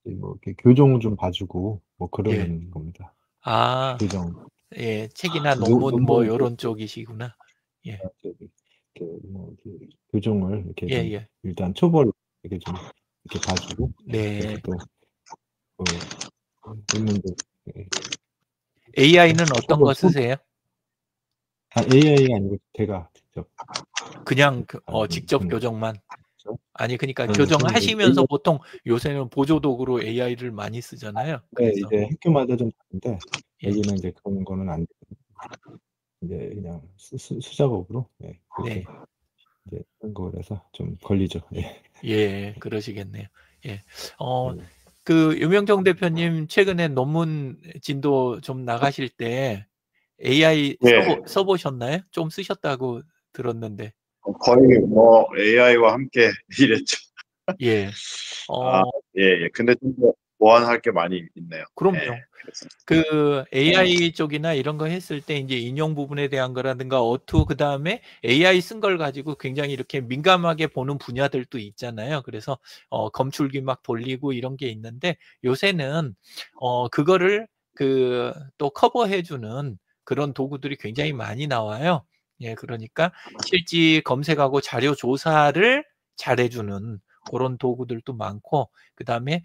이렇게 교정 좀 봐주고 뭐 그러는 예. 겁니다. 아, 교정. 예, 책이나 논문 뭐 이런 쪽이시구나. 예. 뭐 교정을 이렇게 예, 좀 예. 일단 초벌 이렇게 좀 이렇게 봐주고. 네. 또 논문도. AI는 어떤 거 쓰세요? AI가 아니고 제가 직접. 그냥 직접 교정만. 그렇죠? 아니 그러니까 저는 교정하시면서 보통 요새는 보조 도구로 AI를 많이 쓰잖아요. 네, 그래서 이제 학교마다 좀 다른데 예. 여기는 이제 그런 거는 안 되고 이제 그냥 수작업으로 그렇게 네. 이제 한 거라서 좀 걸리죠. 예. 예, 그러시겠네요. 예. 그 유명정 대표님 최근에 논문 진도 좀 나가실 때 AI 써보셨나요? 좀 쓰셨다고 들었는데. 거의 뭐 AI와 함께 일했죠. 예. 예. 근데 좀 더 보완할 게 많이 있네요. 그럼요. 예. 그래서. 그 AI 쪽이나 이런 거 했을 때 이제 인용 부분에 대한 거라든가 어투 그다음에 AI 쓴 걸 가지고 굉장히 이렇게 민감하게 보는 분야들도 있잖아요. 그래서 검출기 막 돌리고 이런 게 있는데 요새는 그거를 그 또 커버해 주는 그런 도구들이 굉장히 많이 나와요. 예, 그러니까 실제 검색하고 자료 조사를 잘해 주는 그런 도구들도 많고 그다음에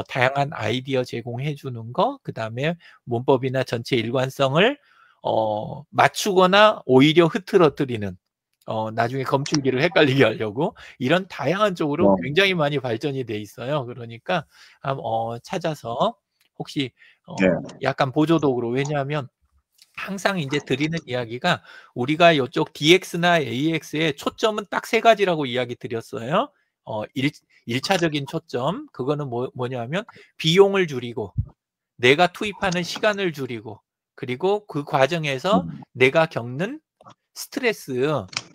다양한 아이디어 제공해 주는 거, 그다음에 문법이나 전체 일관성을 맞추거나 오히려 흐트러뜨리는 나중에 검출기를 헷갈리게 하려고 이런 다양한 쪽으로 굉장히 많이 발전이 돼 있어요. 그러니까 찾아서 혹시 네. 약간 보조도구로 왜냐하면 항상 이제 드리는 이야기가 우리가 이쪽 DX나 AX의 초점은 딱 세 가지라고 이야기 드렸어요. 1차적인 초점 그거는 뭐냐면 비용을 줄이고 내가 투입하는 시간을 줄이고 그리고 그 과정에서 내가 겪는 스트레스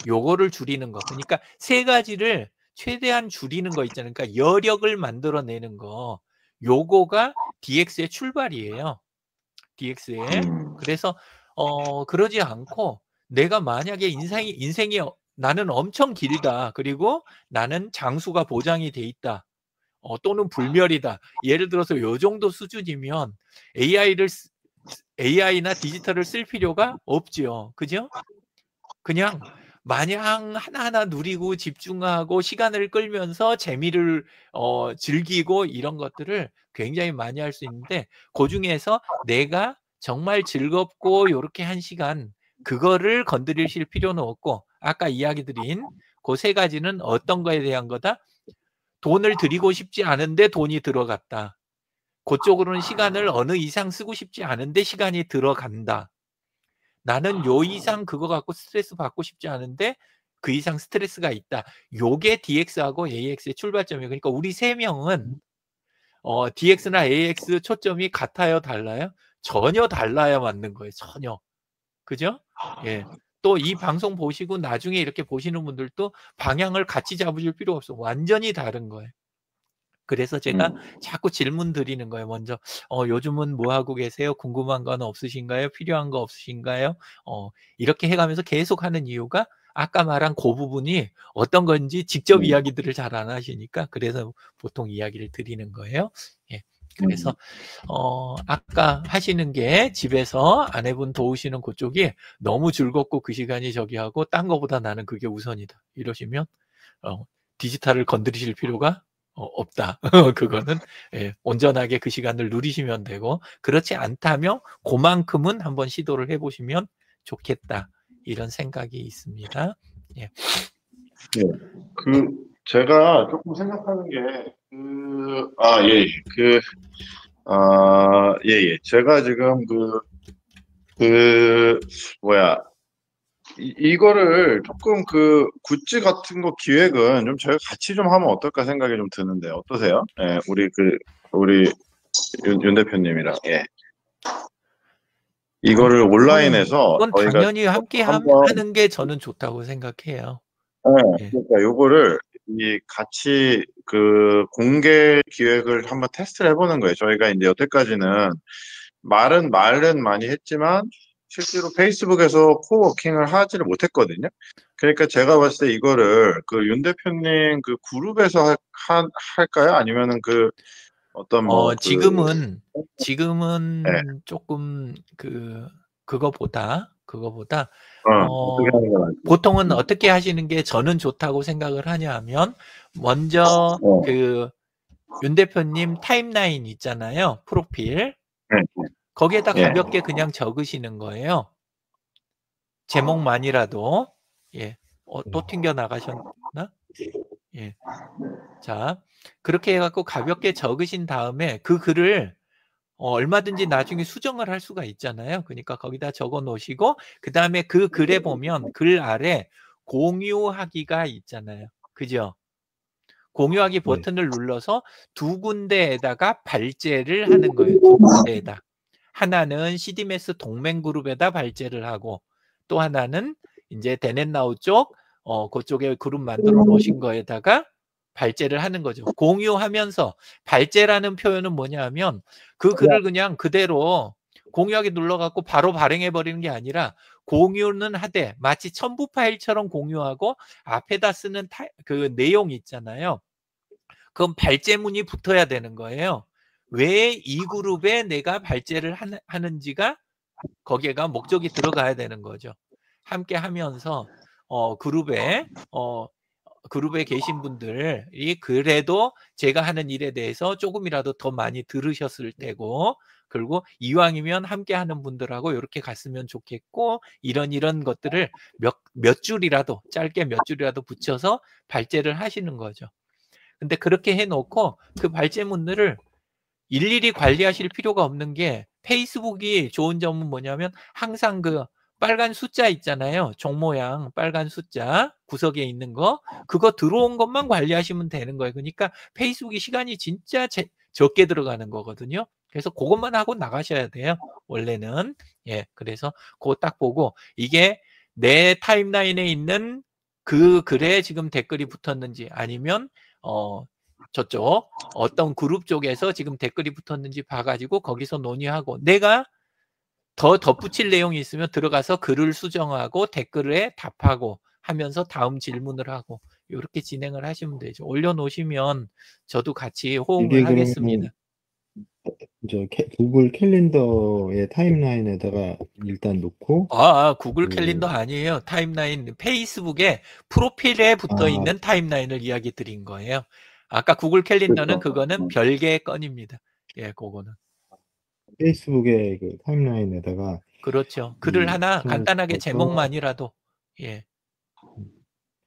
요거를 줄이는 거. 그러니까 세 가지를 최대한 줄이는 거 있잖아요. 그러니까 여력을 만들어내는 거. 요거가 DX의 출발이에요. DX에. 그래서 그러지 않고 내가 만약에 인생이 나는 엄청 길다. 그리고 나는 장수가 보장이 돼 있다. 또는 불멸이다. 예를 들어서 요 정도 수준이면 AI나 디지털을 쓸 필요가 없죠. 그죠? 그냥 마냥 하나하나 누리고 집중하고 시간을 끌면서 재미를 즐기고 이런 것들을 굉장히 많이 할 수 있는데 그중에서 내가 정말 즐겁고 요렇게 한 시간 그거를 건드리실 필요는 없고 아까 이야기 드린 그 세 가지는 어떤 거에 대한 거다? 돈을 들이고 싶지 않은데 돈이 들어갔다. 그쪽으로는 시간을 어느 이상 쓰고 싶지 않은데 시간이 들어간다. 나는 요 이상 그거 갖고 스트레스 받고 싶지 않은데 그 이상 스트레스가 있다. 요게 DX하고 AX의 출발점이에요. 그러니까 우리 세 명은 DX나 AX 초점이 같아요, 달라요? 전혀 달라야 맞는 거예요. 전혀. 그죠? 예. 또 이 방송 보시고 나중에 이렇게 보시는 분들도 방향을 같이 잡으실 필요 없어. 완전히 다른 거예요. 그래서 제가 자꾸 질문 드리는 거예요. 먼저 요즘은 뭐 하고 계세요? 궁금한 건 없으신가요? 필요한 거 없으신가요? 이렇게 해가면서 계속 하는 이유가 아까 말한 그 부분이 어떤 건지 직접 이야기들을 잘 안 하시니까 그래서 보통 이야기를 드리는 거예요. 예. 그래서 아까 하시는 게 집에서 아내분 도우시는 그쪽이 너무 즐겁고 그 시간이 저기 하고 딴 거보다 나는 그게 우선이다. 이러시면 디지털을 건드리실 필요가 없다. 그거는 예, 온전하게 그 시간을 누리시면 되고 그렇지 않다면 그만큼은 한번 시도를 해보시면 좋겠다. 이런 생각이 있습니다. 예. 네. 제가 조금 생각하는 게 제가 지금 이거를 조금 굿즈 같은 거 기획은 좀 저희가 같이 좀 하면 어떨까 생각이 좀 드는데 어떠세요? 예, 우리 윤 대표님이랑 예. 이거를 온라인에서 그건 저희가 당연히 함께 한번 하는 게 저는 좋다고 생각해요. 예. 그러니까 요거를 같이 공개 기획을 한번 테스트를 해보는 거예요. 저희가 이제 여태까지는 말은 많이 했지만 실제로 페이스북에서 코워킹을 하지를 못했거든요. 그러니까 제가 봤을 때 이거를 윤 대표님 그룹에서 할까요? 아니면은 어떤 지금은 네. 조금 그거보다 어떻게 하는 게 나을까요? 보통은 어떻게 하시는 게 저는 좋다고 생각을 하냐면 먼저 윤 대표님 타임라인 있잖아요. 프로필. 네. 거기에다 예. 가볍게 그냥 적으시는 거예요. 제목만이라도. 예. 또 튕겨 나가셨나? 예. 자, 그렇게 해갖고 가볍게 적으신 다음에 그 글을 얼마든지 나중에 수정을 할 수가 있잖아요. 그러니까 거기다 적어 놓으시고 그 다음에 그 글에 보면 글 아래 공유하기가 있잖아요. 그죠? 공유하기 버튼을 눌러서 두 군데에다가 발제를 하는 거예요. 두 군데에다. 하나는 CDMS 동맹 그룹에다 발제를 하고 또 하나는 이제 데넷나우 쪽 그쪽에 그룹 만들어 놓으신 거에다가 발제를 하는 거죠. 공유하면서 발제라는 표현은 뭐냐면 그 글을 그냥 그대로 공유하기 눌러갖고 바로 발행해버리는 게 아니라 공유는 하되 마치 첨부 파일처럼 공유하고 앞에다 쓰는 그 내용 있잖아요. 그건 발제문이 붙어야 되는 거예요. 왜 이 그룹에 내가 발제를 하는지가 거기에가 목적이 들어가야 되는 거죠. 함께 하면서 그룹에 계신 분들이 그래도 제가 하는 일에 대해서 조금이라도 더 많이 들으셨을 테고, 그리고 이왕이면 함께 하는 분들하고 이렇게 갔으면 좋겠고, 이런 것들을 몇 줄이라도, 짧게 몇 줄이라도 붙여서 발제를 하시는 거죠. 근데 그렇게 해놓고 그 발제문들을 일일이 관리하실 필요가 없는 게, 페이스북이 좋은 점은 뭐냐면 항상 그 빨간 숫자 있잖아요. 종 모양 빨간 숫자 구석에 있는 거, 그거 들어온 것만 관리하시면 되는 거예요. 그러니까 페이스북이 시간이 진짜 적게 들어가는 거거든요. 그래서 그것만 하고 나가셔야 돼요, 원래는. 예, 그래서 그거 딱 보고 이게 내 타임라인에 있는 그 글에 지금 댓글이 붙었는지, 아니면 저쪽 어떤 그룹 쪽에서 지금 댓글이 붙었는지 봐가지고 거기서 논의하고, 내가 더 덧붙일 내용이 있으면 들어가서 글을 수정하고 댓글에 답하고 하면서 다음 질문을 하고, 이렇게 진행을 하시면 되죠. 올려놓으시면 저도 같이 호응을 이게 하겠습니다. 그러면 구글 캘린더의 타임라인에다가 일단 놓고, 구글 캘린더 아니에요. 타임라인, 페이스북에 프로필에 붙어 있는 타임라인을 이야기 드린 거예요. 아까 구글 캘린더는 그거는 별개의 건입니다. 예, 그거는. 페이스북의 그 타임라인에다가 그렇죠. 글을 하나 간단하게 제목만이라도. 예.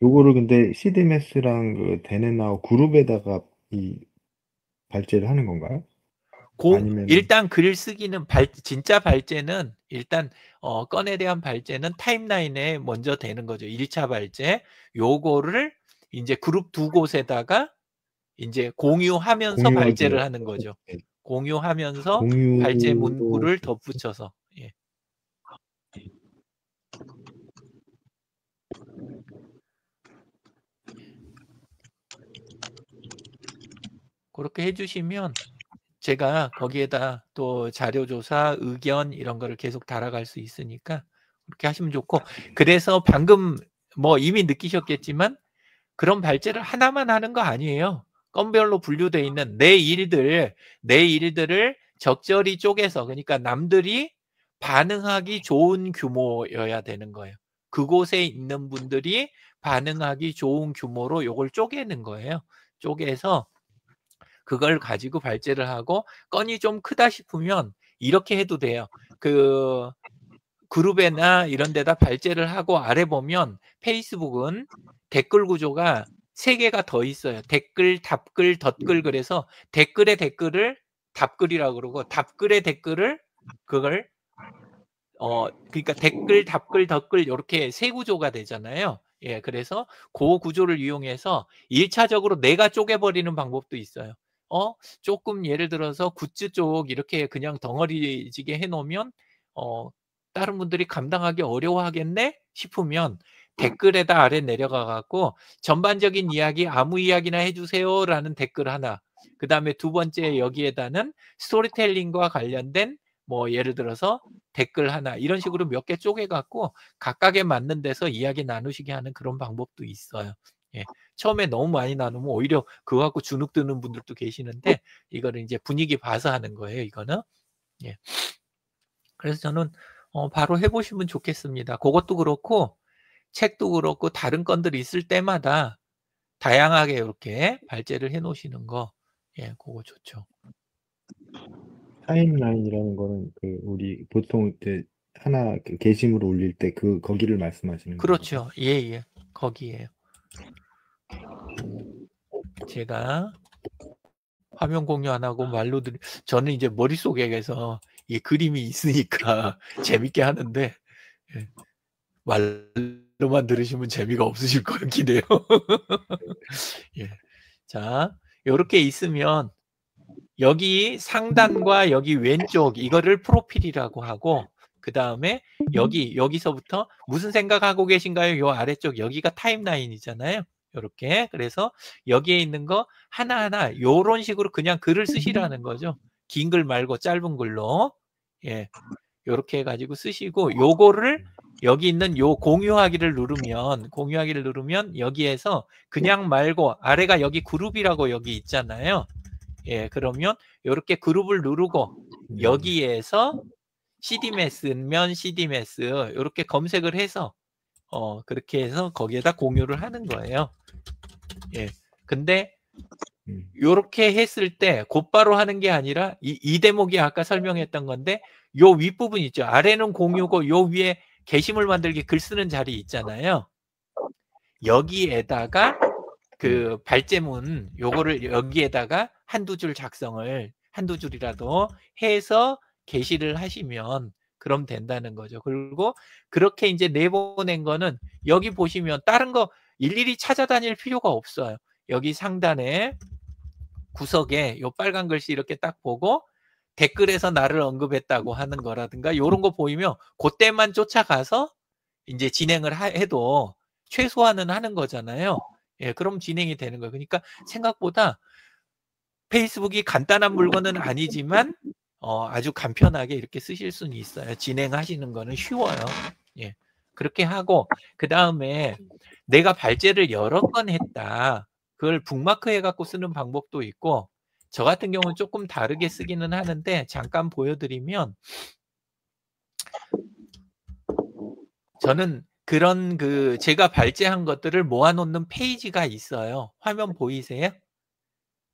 요거를 근데 CDMS랑 그 데넷나우 그룹에다가 이 발제를 하는 건가요? 아니면 일단 글 쓰기는 진짜 발제는 일단 건에 대한 발제는 타임라인에 먼저 되는 거죠. 1차 발제. 요거를 이제 그룹 두 곳에다가 이제 공유하면서 발제를 하는 거죠. 공유하면서 발제 문구를 덧붙여서. 예. 그렇게 해주시면 제가 거기에다 또 자료조사, 의견 이런 거를 계속 달아갈 수 있으니까 그렇게 하시면 좋고, 그래서 방금 뭐 이미 느끼셨겠지만 그런 발제를 하나만 하는 거 아니에요. 건별로 분류되어 있는 내 일들을 적절히 쪼개서, 그러니까 남들이 반응하기 좋은 규모여야 되는 거예요. 그곳에 있는 분들이 반응하기 좋은 규모로 요걸 쪼개는 거예요. 쪼개서 그걸 가지고 발제를 하고, 건이 좀 크다 싶으면 이렇게 해도 돼요. 그 그룹에나 이런 데다 발제를 하고 아래 보면 페이스북은 댓글 구조가 3개가 더 있어요. 댓글, 답글, 덧글. 그래서 댓글의 댓글을 답글이라고 그러고, 답글의 댓글을 그걸 그러니까 댓글, 답글, 덧글 이렇게 3구조가 되잖아요. 예, 그래서 그 구조를 이용해서 1차적으로 내가 쪼개버리는 방법도 있어요. 조금 예를 들어서 굿즈 쪽 이렇게 그냥 덩어리지게 해놓으면 다른 분들이 감당하기 어려워하겠네 싶으면 댓글에다 아래 내려가 갖고 전반적인 이야기, 아무 이야기나 해주세요 라는 댓글 하나, 그 다음에 두 번째 여기에다는 스토리텔링과 관련된 뭐 예를 들어서 댓글 하나, 이런 식으로 몇 개 쪼개 갖고 각각에 맞는 데서 이야기 나누시게 하는 그런 방법도 있어요. 예. 처음에 너무 많이 나누면 오히려 그거 갖고 주눅 드는 분들도 계시는데, 이거를 이제 분위기 봐서 하는 거예요, 이거는. 예. 그래서 저는 바로 해보시면 좋겠습니다. 그것도 그렇고 책도 그렇고 다른 건들이 있을 때마다 다양하게 이렇게 발제를 해 놓으시는 거, 예, 그거 좋죠. 타임라인이라는 거는 우리 보통 이제 하나 게시물을 올릴 때 거기를 말씀하시는 거죠? 그렇죠. 예, 거기에요. 제가 화면 공유 안 하고 말로 저는 이제 머릿속에서 이 그림이 있으니까 재밌게 하는데, 예, 말로만 들으시면 재미가 없으실 것 같긴 해요. 예. 자, 요렇게 있으면 여기 상단과 여기 왼쪽 이거를 프로필이라고 하고, 그 다음에 여기서부터 무슨 생각하고 계신가요? 요 아래쪽 여기가 타임라인이잖아요. 요렇게. 그래서 여기에 있는 거 하나하나 요런 식으로 그냥 글을 쓰시라는 거죠. 긴 글 말고 짧은 글로. 예. 요렇게 해 가지고 쓰시고 요거를 여기 있는 요 공유하기를 누르면 여기에서 그냥 말고 아래가 여기 그룹이라고 여기 있잖아요. 예. 그러면 요렇게 그룹을 누르고 여기에서 CDMS면 CDMS 요렇게 검색을 해서 그렇게 해서 거기에다 공유를 하는 거예요. 예. 근데 요렇게 했을 때 곧바로 하는 게 아니라 이 대목이 아까 설명했던 건데 요 윗부분 있죠. 아래는 공유고 요 위에 게시물 만들기 글 쓰는 자리 있잖아요. 여기에다가 그 발제문 요거를 여기에다가 한두 줄 작성을 한두 줄이라도 해서 게시를 하시면 그럼 된다는 거죠. 그리고 그렇게 이제 내보낸 거는 여기 보시면 다른 거 일일이 찾아다닐 필요가 없어요. 여기 상단에 구석에 요 빨간 글씨 이렇게 딱 보고 댓글에서 나를 언급했다고 하는 거라든가 요런 거 보이면 그때만 쫓아가서 이제 진행을 해도 최소한은 하는 거잖아요. 예, 그럼 진행이 되는 거예요. 그러니까 생각보다 페이스북이 간단한 물건은 아니지만 아주 간편하게 이렇게 쓰실 수는 있어요. 진행하시는 거는 쉬워요. 예. 그렇게 하고 그다음에 내가 발제를 여러 건 했다. 그걸 북마크 해갖고 쓰는 방법도 있고 저 같은 경우는 조금 다르게 쓰기는 하는데 잠깐 보여드리면 저는 그런 그 제가 발제한 것들을 모아놓는 페이지가 있어요. 화면 보이세요?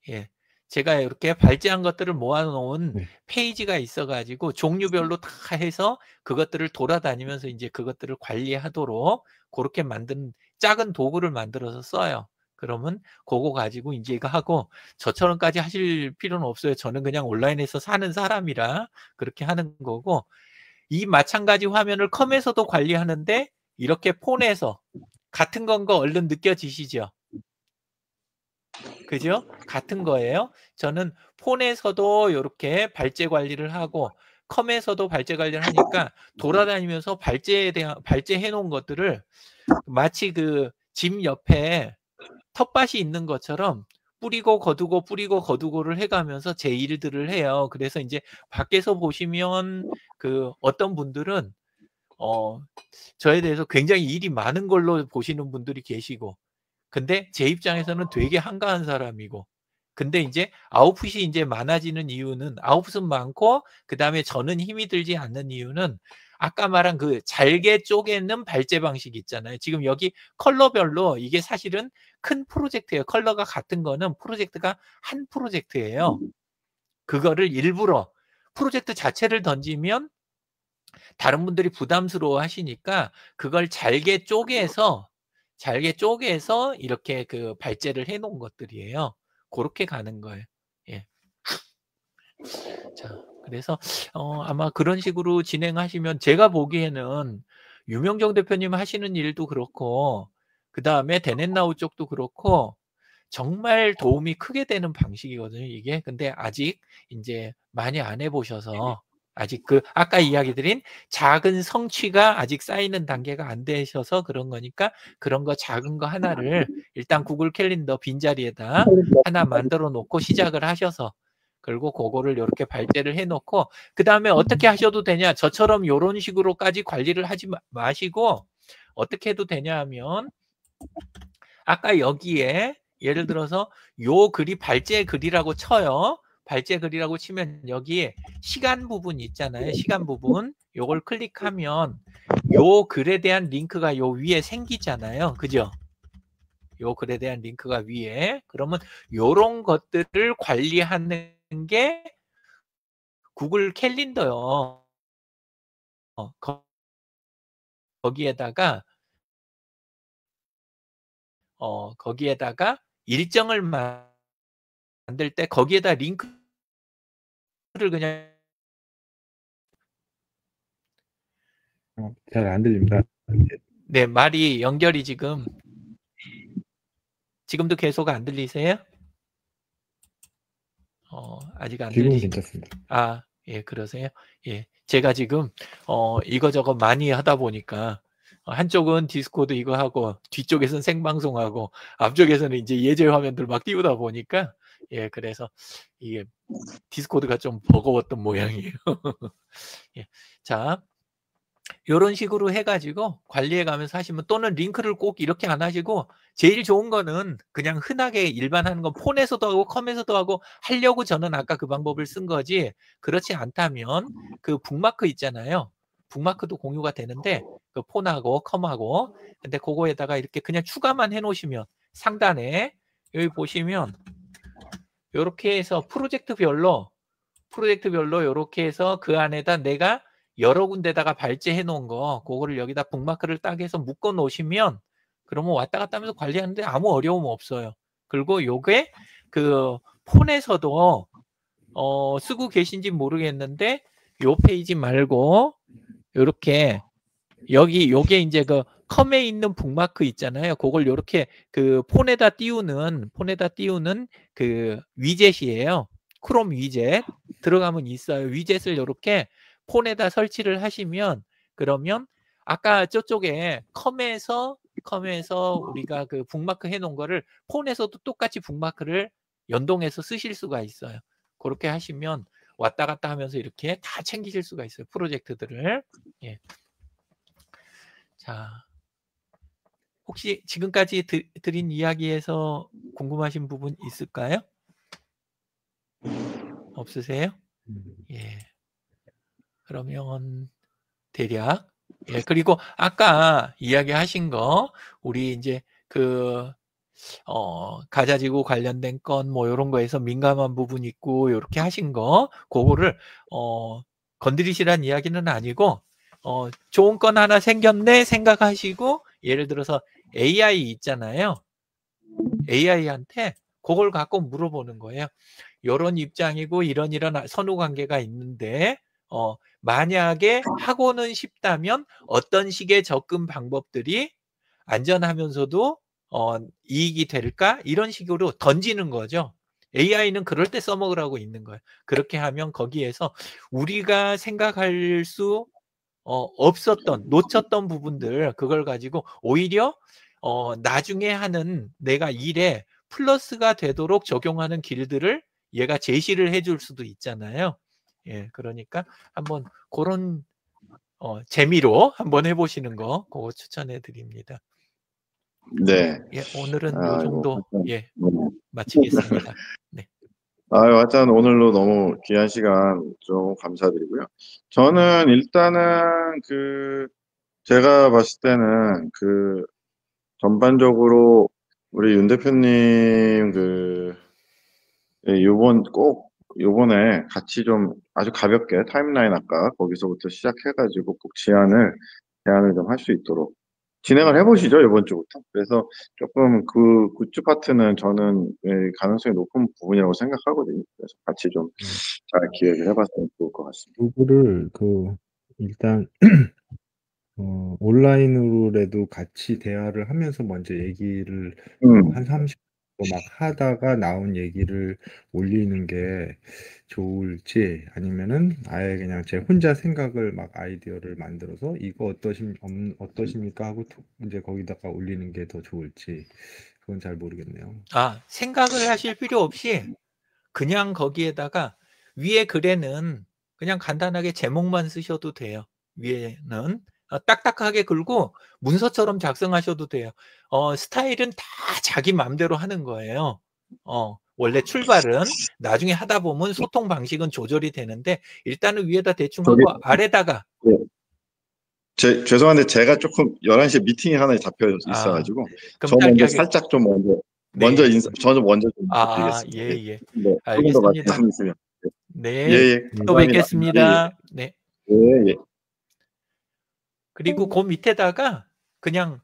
예. 제가 이렇게 발제한 것들을 모아놓은 페이지가 있어가지고 종류별로 다 해서 그것들을 돌아다니면서 이제 그것들을 관리하도록 그렇게 만든 작은 도구를 만들어서 써요. 그러면 그거 가지고 이제 이거 하고 저처럼까지 하실 필요는 없어요. 저는 그냥 온라인에서 사는 사람이라 그렇게 하는 거고 이 마찬가지 화면을 컴에서도 관리하는데 이렇게 폰에서 같은 건 거 얼른 느껴지시죠? 그죠? 같은 거예요. 저는 폰에서도 이렇게 발제 관리를 하고 컴에서도 발제 관리를 하니까 돌아다니면서 발제에 대한 발제해 놓은 것들을 마치 그 집 옆에 텃밭이 있는 것처럼 뿌리고 거두고를 해가면서 제 일들을 해요. 그래서 이제 밖에서 보시면 그 어떤 분들은 저에 대해서 굉장히 일이 많은 걸로 보시는 분들이 계시고 근데 제 입장에서는 되게 한가한 사람이고 근데 이제 아웃풋이 이제 많아지는 이유는 아웃풋은 많고 그다음에 저는 힘이 들지 않는 이유는 아까 말한 그 잘게 쪼개는 발제 방식 있잖아요. 지금 여기 컬러별로 이게 사실은 큰 프로젝트예요. 컬러가 같은 거는 프로젝트가 한 프로젝트예요. 그거를 일부러 프로젝트 자체를 던지면 다른 분들이 부담스러워 하시니까 그걸 잘게 쪼개서 이렇게 그 발제를 해 놓은 것들이에요. 그렇게 가는 거예요. 예. 자, 그래서 아마 그런 식으로 진행하시면 제가 보기에는 유명정 대표님 하시는 일도 그렇고 그다음에 데넷나우 쪽도 그렇고 정말 도움이 크게 되는 방식이거든요, 이게. 근데 아직 이제 많이 안 해보셔서 아직 그 아까 이야기 드린 작은 성취가 아직 쌓이는 단계가 안 되셔서 그런 거니까 그런 거 작은 거 하나를 일단 구글 캘린더 빈자리에다 하나 만들어 놓고 시작을 하셔서 그리고 그거를 이렇게 발제를 해 놓고 그 다음에 어떻게 하셔도 되냐 저처럼 이런 식으로까지 관리를 하지 마시고 어떻게 해도 되냐 하면 아까 여기에 예를 들어서 요 글이 발제 글이라고 쳐요. 발제 글이라고 치면 여기에 시간 부분 있잖아요. 시간 부분. 요걸 클릭하면 요 글에 대한 링크가 요 위에 생기잖아요. 그죠? 요 글에 대한 링크가 위에. 그러면 요런 것들을 관리하는 게 구글 캘린더요. 거기에다가 일정을 만들 때 거기에다 링크를 그냥 잘 안 들립니다. 네, 말이 연결이 지금도 계속 안 들리세요? 아직 안 지금은 들리시. 괜찮습니다. 아, 예, 그러세요? 예. 제가 지금 이거저거 많이 하다 보니까 한쪽은 디스코드 이거 하고 뒤쪽에서는 생방송하고 앞쪽에서는 이제 예제 화면들 막 띄우다 보니까 예, 그래서 이게 디스코드가 좀 버거웠던 모양이에요. 예. 자, 요런 식으로 해가지고 관리해 가면서 하시면, 또는 링크를 꼭 이렇게 안 하시고 제일 좋은 거는 그냥 흔하게 일반 하는 건 폰에서도 하고 컴에서도 하고 하려고 저는 아까 그 방법을 쓴 거지, 그렇지 않다면 그 북마크 있잖아요. 북마크도 공유가 되는데 그 폰하고 컴하고, 근데 그거에다가 이렇게 그냥 추가만 해 놓으시면 상단에 여기 보시면 요렇게 해서 프로젝트별로 요렇게 해서 그 안에다 내가 여러 군데다가 발제해 놓은 거, 그거를 여기다 북마크를 딱 해서 묶어 놓으시면, 그러면 왔다 갔다 하면서 관리하는데 아무 어려움 없어요. 그리고 요게 그 폰에서도 쓰고 계신지 모르겠는데 요 페이지 말고 요렇게 여기 요게 이제 그 컴에 있는 북마크 있잖아요. 그걸 요렇게 그 폰에다 띄우는 그 위젯이에요. 크롬 위젯 들어가면 있어요. 위젯을 요렇게 폰에다 설치를 하시면, 그러면 아까 저쪽에 컴에서 우리가 그 북마크 해 놓은 거를 폰에서도 똑같이 북마크를 연동해서 쓰실 수가 있어요. 그렇게 하시면 왔다 갔다 하면서 이렇게 다 챙기실 수가 있어요. 프로젝트들을. 예. 자, 혹시 지금까지 드린 이야기에서 궁금하신 부분 있을까요? 없으세요? 예. 그러면 대략, 예, 그리고 아까 이야기하신 거, 우리 이제 그 가자지구 관련된 건 뭐 이런 거에서 민감한 부분 있고 이렇게 하신 거, 그거를 건드리시란 이야기는 아니고, 좋은 건 하나 생겼네 생각하시고, 예를 들어서 AI 있잖아요. AI한테 그걸 갖고 물어보는 거예요. 이런 입장이고 이런 선후 관계가 있는데 만약에 하고는 싶다면 어떤 식의 접근 방법들이 안전하면서도 이익이 될까? 이런 식으로 던지는 거죠. AI는 그럴 때 써먹으라고 있는 거예요. 그렇게 하면 거기에서 우리가 생각할 수 없었던, 놓쳤던 부분들, 그걸 가지고 오히려 나중에 하는 내가 일에 플러스가 되도록 적용하는 길들을 얘가 제시를 해줄 수도 있잖아요. 예, 그러니까 한번 그런 재미로 한번 해보시는 거, 그거 추천해 드립니다. 네. 예, 오늘은 요 정도 예, 네. 마치겠습니다. 네. 하여튼 오늘로 너무 귀한 시간 좀 감사드리고요. 저는 일단은 제가 봤을 때는 전반적으로 우리 윤 대표님 요번에 같이 좀 아주 가볍게 타임라인 아까 거기서부터 시작해가지고 꼭 제안을 좀 할 수 있도록 진행을 해보시죠, 이번 주부터. 그래서 조금 그 굿즈 파트는 저는 가능성이 높은 부분이라고 생각하거든요. 그래서 같이 좀 잘 기획을 해봤으면 좋을 것 같습니다. 요거를 일단 온라인으로라도 같이 대화를 하면서 먼저 얘기를 한 30분 막 하다가 나온 얘기를 올리는 게 좋을지, 아니면은 아예 그냥 제 혼자 생각을 막 아이디어를 만들어서 이거 어떠십니까 하고 이제 거기다가 올리는 게 더 좋을지, 그건 잘 모르겠네요. 생각을 하실 필요 없이 그냥 거기에다가 위에 글에는 그냥 간단하게 제목만 쓰셔도 돼요. 위에는 딱딱하게 긁고 문서처럼 작성하셔도 돼요. 스타일은 다 자기 마음대로 하는 거예요. 원래 출발은 나중에 하다 보면 소통 방식은 조절이 되는데, 일단은 위에다 대충 하고 아래다가. 죄송한데 제가 조금 11시에 미팅이 하나 잡혀 있어가지고 그럼 저 먼저 짧게 살짝 좀 먼저 좀 드리겠습니다. 예. 네, 알겠습니다. 있으면. 네, 또 감사합니다. 뵙겠습니다. 네. 예. 그리고 그 밑에다가 그냥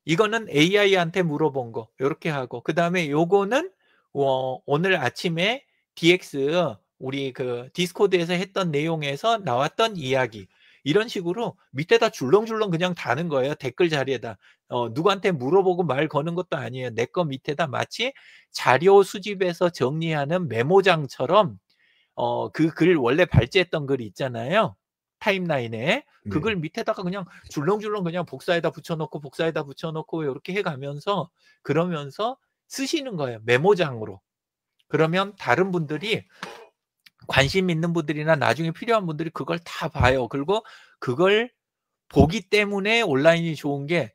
이거는 AI한테 물어본 거 이렇게 하고, 그 다음에 요거는 오늘 아침에 DX 우리 그 디스코드에서 했던 내용에서 나왔던 이야기, 이런 식으로 밑에다 줄렁줄렁 그냥 다는 거예요. 댓글 자리에다. 누구한테 물어보고 말 거는 것도 아니에요. 내 거 밑에다 마치 자료 수집해서 정리하는 메모장처럼 그 글 원래 발제했던 글이 있잖아요. 타임라인에 네. 그걸 밑에다가 그냥 줄렁줄렁 그냥 복사에다 붙여놓고 이렇게 해가면서 그러면서 쓰시는 거예요. 메모장으로. 그러면 다른 분들이 관심 있는 분들이나 나중에 필요한 분들이 그걸 다 봐요. 그리고 그걸 보기 때문에 온라인이 좋은 게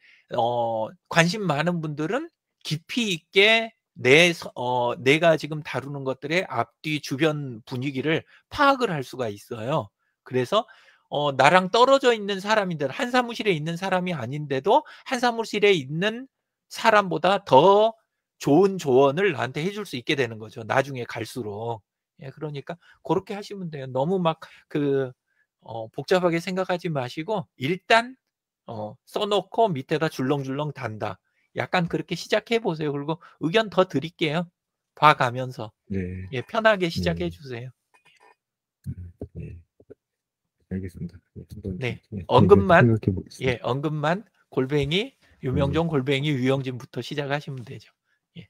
관심 많은 분들은 깊이 있게 내가 지금 다루는 것들의 앞뒤 주변 분위기를 파악을 할 수가 있어요. 그래서 나랑 떨어져 있는 사람인데 한 사무실에 있는 사람이 아닌데도 한 사무실에 있는 사람보다 더 좋은 조언을 나한테 해줄 수 있게 되는 거죠. 나중에 갈수록. 예, 그러니까 그렇게 하시면 돼요. 너무 막 복잡하게 생각하지 마시고 일단 써놓고 밑에다 줄렁줄렁 단다. 약간 그렇게 시작해 보세요. 그리고 의견 더 드릴게요. 봐가면서. 네. 예, 편하게 시작해 네. 주세요. 네. 알겠습니다. 네, 한번 네. 네, 언급만 생각해 보겠습니다. 예, 언급만 골뱅이 유명종 골뱅이 유영진부터 시작하시면 되죠. 예.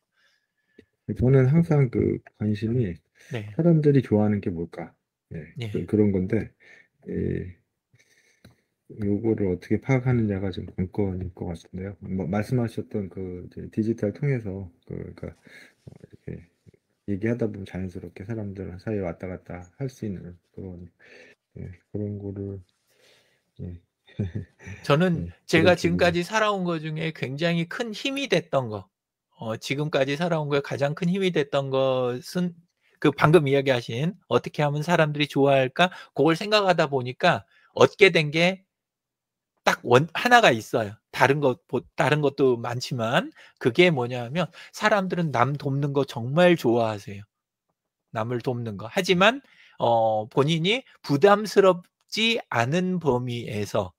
저는 항상 그 관심이 네. 사람들이 좋아하는 게 뭘까? 네, 예. 그런 건데 요거를 어떻게 파악하느냐가 좀 관건일 것 같은데요. 뭐 말씀하셨던 그 이제 디지털 통해서 그러니까 이렇게 얘기하다 보면 자연스럽게 사람들 사이에 왔다 갔다 할 수 있는 그런 그런 거를 저는 네, 제가 그런 식으로. 지금까지 살아온 것 중에 굉장히 큰 힘이 됐던 거, 지금까지 살아온 거에 가장 큰 힘이 됐던 것은 그 방금 이야기하신 어떻게 하면 사람들이 좋아할까? 그걸 생각하다 보니까 얻게 된 게 딱 하나가 있어요. 다른 것도 많지만 그게 뭐냐면 사람들은 남 돕는 거 정말 좋아하세요. 남을 돕는 거. 하지만 본인이 부담스럽지 않은 범위에서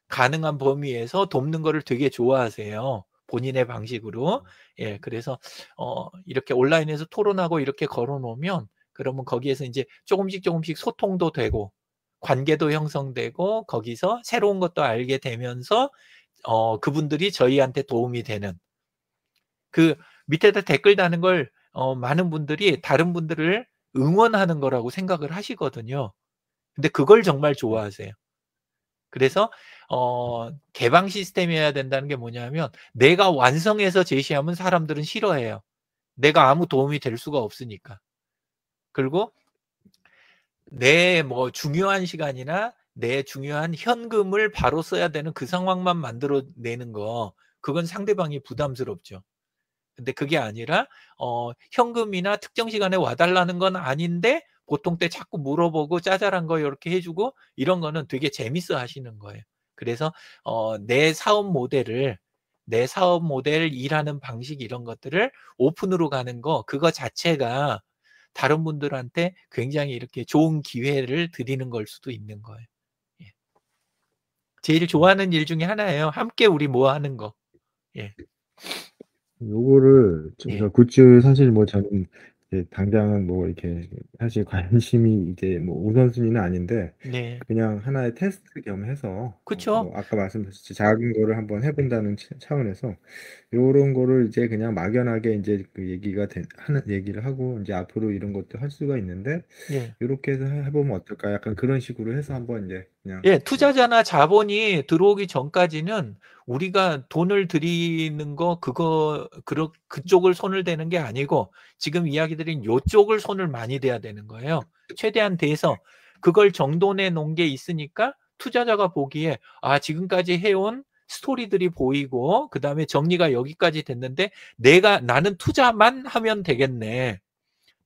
가능한 범위에서 돕는 거를 되게 좋아하세요. 본인의 방식으로. 예, 그래서 이렇게 온라인에서 토론하고 이렇게 걸어 놓으면 그러면 거기에서 이제 조금씩 소통도 되고 관계도 형성되고 거기서 새로운 것도 알게 되면서 그분들이 저희한테 도움이 되는 그 밑에다 댓글 다는 걸 많은 분들이 다른 분들을 응원하는 거라고 생각을 하시거든요. 근데 그걸 정말 좋아하세요. 그래서 개방 시스템이어야 된다는 게 뭐냐면 내가 완성해서 제시하면 사람들은 싫어해요. 내가 아무 도움이 될 수가 없으니까. 그리고 내 뭐 중요한 시간이나 내 중요한 현금을 바로 써야 되는 그 상황만 만들어내는 거 그건 상대방이 부담스럽죠. 근데 그게 아니라 현금이나 특정 시간에 와 달라는 건 아닌데 보통 때 자꾸 물어보고 짜잘한 거 이렇게 해 주고 이런 거는 되게 재밌어 하시는 거예요. 그래서 내 사업 모델, 일하는 방식 이런 것들을 오픈으로 가는 거 그거 자체가 다른 분들한테 굉장히 이렇게 좋은 기회를 드리는 걸 수도 있는 거예요. 예. 제일 좋아하는 일 중에 하나예요. 함께 우리 뭐 하는 거. 예. 요거를 예. 제가 굿즈 사실 뭐 저는 이제 당장은 뭐 이렇게 사실 관심이 이제 뭐 우선순위는 아닌데 네. 그냥 하나의 테스트 겸 해서 그쵸. 뭐 아까 말씀하셨듯이 작은 거를 한번 해본다는 차원에서 요런 거를 이제 그냥 막연하게 이제 그 하는 얘기를 하고 이제 앞으로 이런 것도 할 수가 있는데 예. 요렇게 해서 해보면 어떨까? 약간 그런 식으로 해서 한번 이제 그냥 예, 투자자나 자본이 들어오기 전까지는 우리가 돈을 들이는 거 그쪽을 손을 대는 게 아니고 지금 이야기 드린 요쪽을 손을 많이 대야 되는 거예요. 최대한 대서 그걸 정돈해 놓은 게 있으니까 투자자가 보기에 지금까지 해온 스토리들이 보이고 그다음에 정리가 여기까지 됐는데 나는 투자만 하면 되겠네.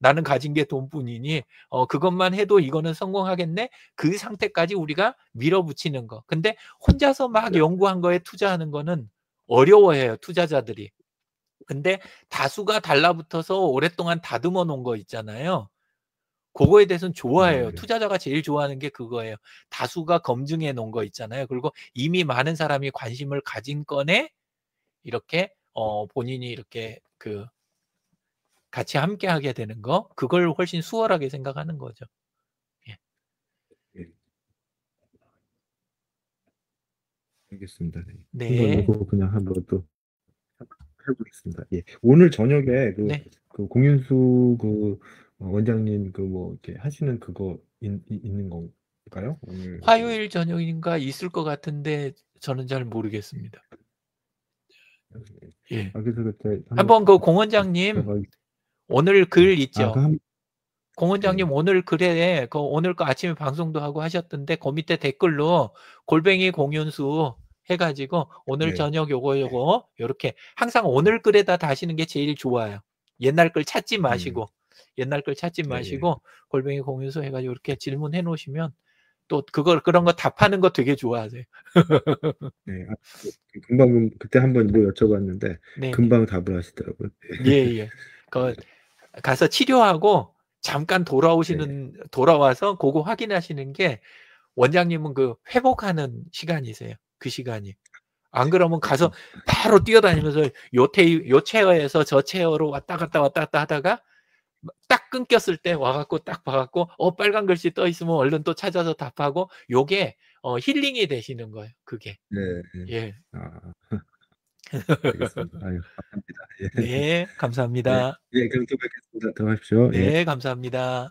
나는 가진 게 돈뿐이니 그것만 해도 이거는 성공하겠네. 그 상태까지 우리가 밀어붙이는 거. 근데 혼자서 막 연구한 거에 투자하는 거는 어려워해요, 투자자들이. 근데 다수가 달라붙어서 오랫동안 다듬어 놓은 거 있잖아요. 그거에 대해서는 좋아해요. 네. 투자자가 제일 좋아하는 게 그거예요. 다수가 검증해 놓은 거 있잖아요. 그리고 이미 많은 사람이 관심을 가진 건에 이렇게 본인이 이렇게 같이 함께 하게 되는 거 그걸 훨씬 수월하게 생각하는 거죠. 예. 예. 알겠습니다. 네. 한번 네. 요거 그냥 한번 또 해보겠습니다. 예. 오늘 저녁에 네. 그 공윤수 그 원장님 그 뭐 이렇게 하시는 그거 있는 거 있을까요? 오늘 화요일 저녁인가 있을 것 같은데 저는 잘 모르겠습니다. 예. 그래서 그때 한번 그 공원장님 제가 오늘 글 있죠. 네. 공원장님 오늘 글에 그 오늘 거 아침에 방송도 하고 하셨던데 그 밑에 댓글로 골뱅이 공윤수 해가지고 오늘 네. 저녁 요거 요렇게 항상 오늘 글에다 다시는 게 제일 좋아요. 옛날 글 찾지 마시고 옛날 글 찾지 마시고 골뱅이 공윤수 해가지고 이렇게 질문해 놓으시면 또 그런 거 답하는 거 되게 좋아하세요. 네. 금방 그때 한번 뭐 여쭤봤는데 네, 금방 답을 하시더라고요. 예. 그 가서 치료하고 잠깐 돌아와서 그거 확인하시는 게 원장님은 그 회복하는 시간이세요. 그 시간이. 안 그러면 가서 바로 뛰어다니면서 요 체어에서 저 체어로 왔다 갔다 하다가 딱 끊겼을 때 와갖고 딱 봐갖고 빨간 글씨 떠 있으면 얼른 또 찾아서 답하고 요게 힐링이 되시는 거예요. 그게. 네. 예. 알겠습니다. 아유, 감사합니다. 예. 네, 감사합니다. 예, 그럼 또 뵙겠습니다. 들어가십시오. 예. 네, 감사합니다.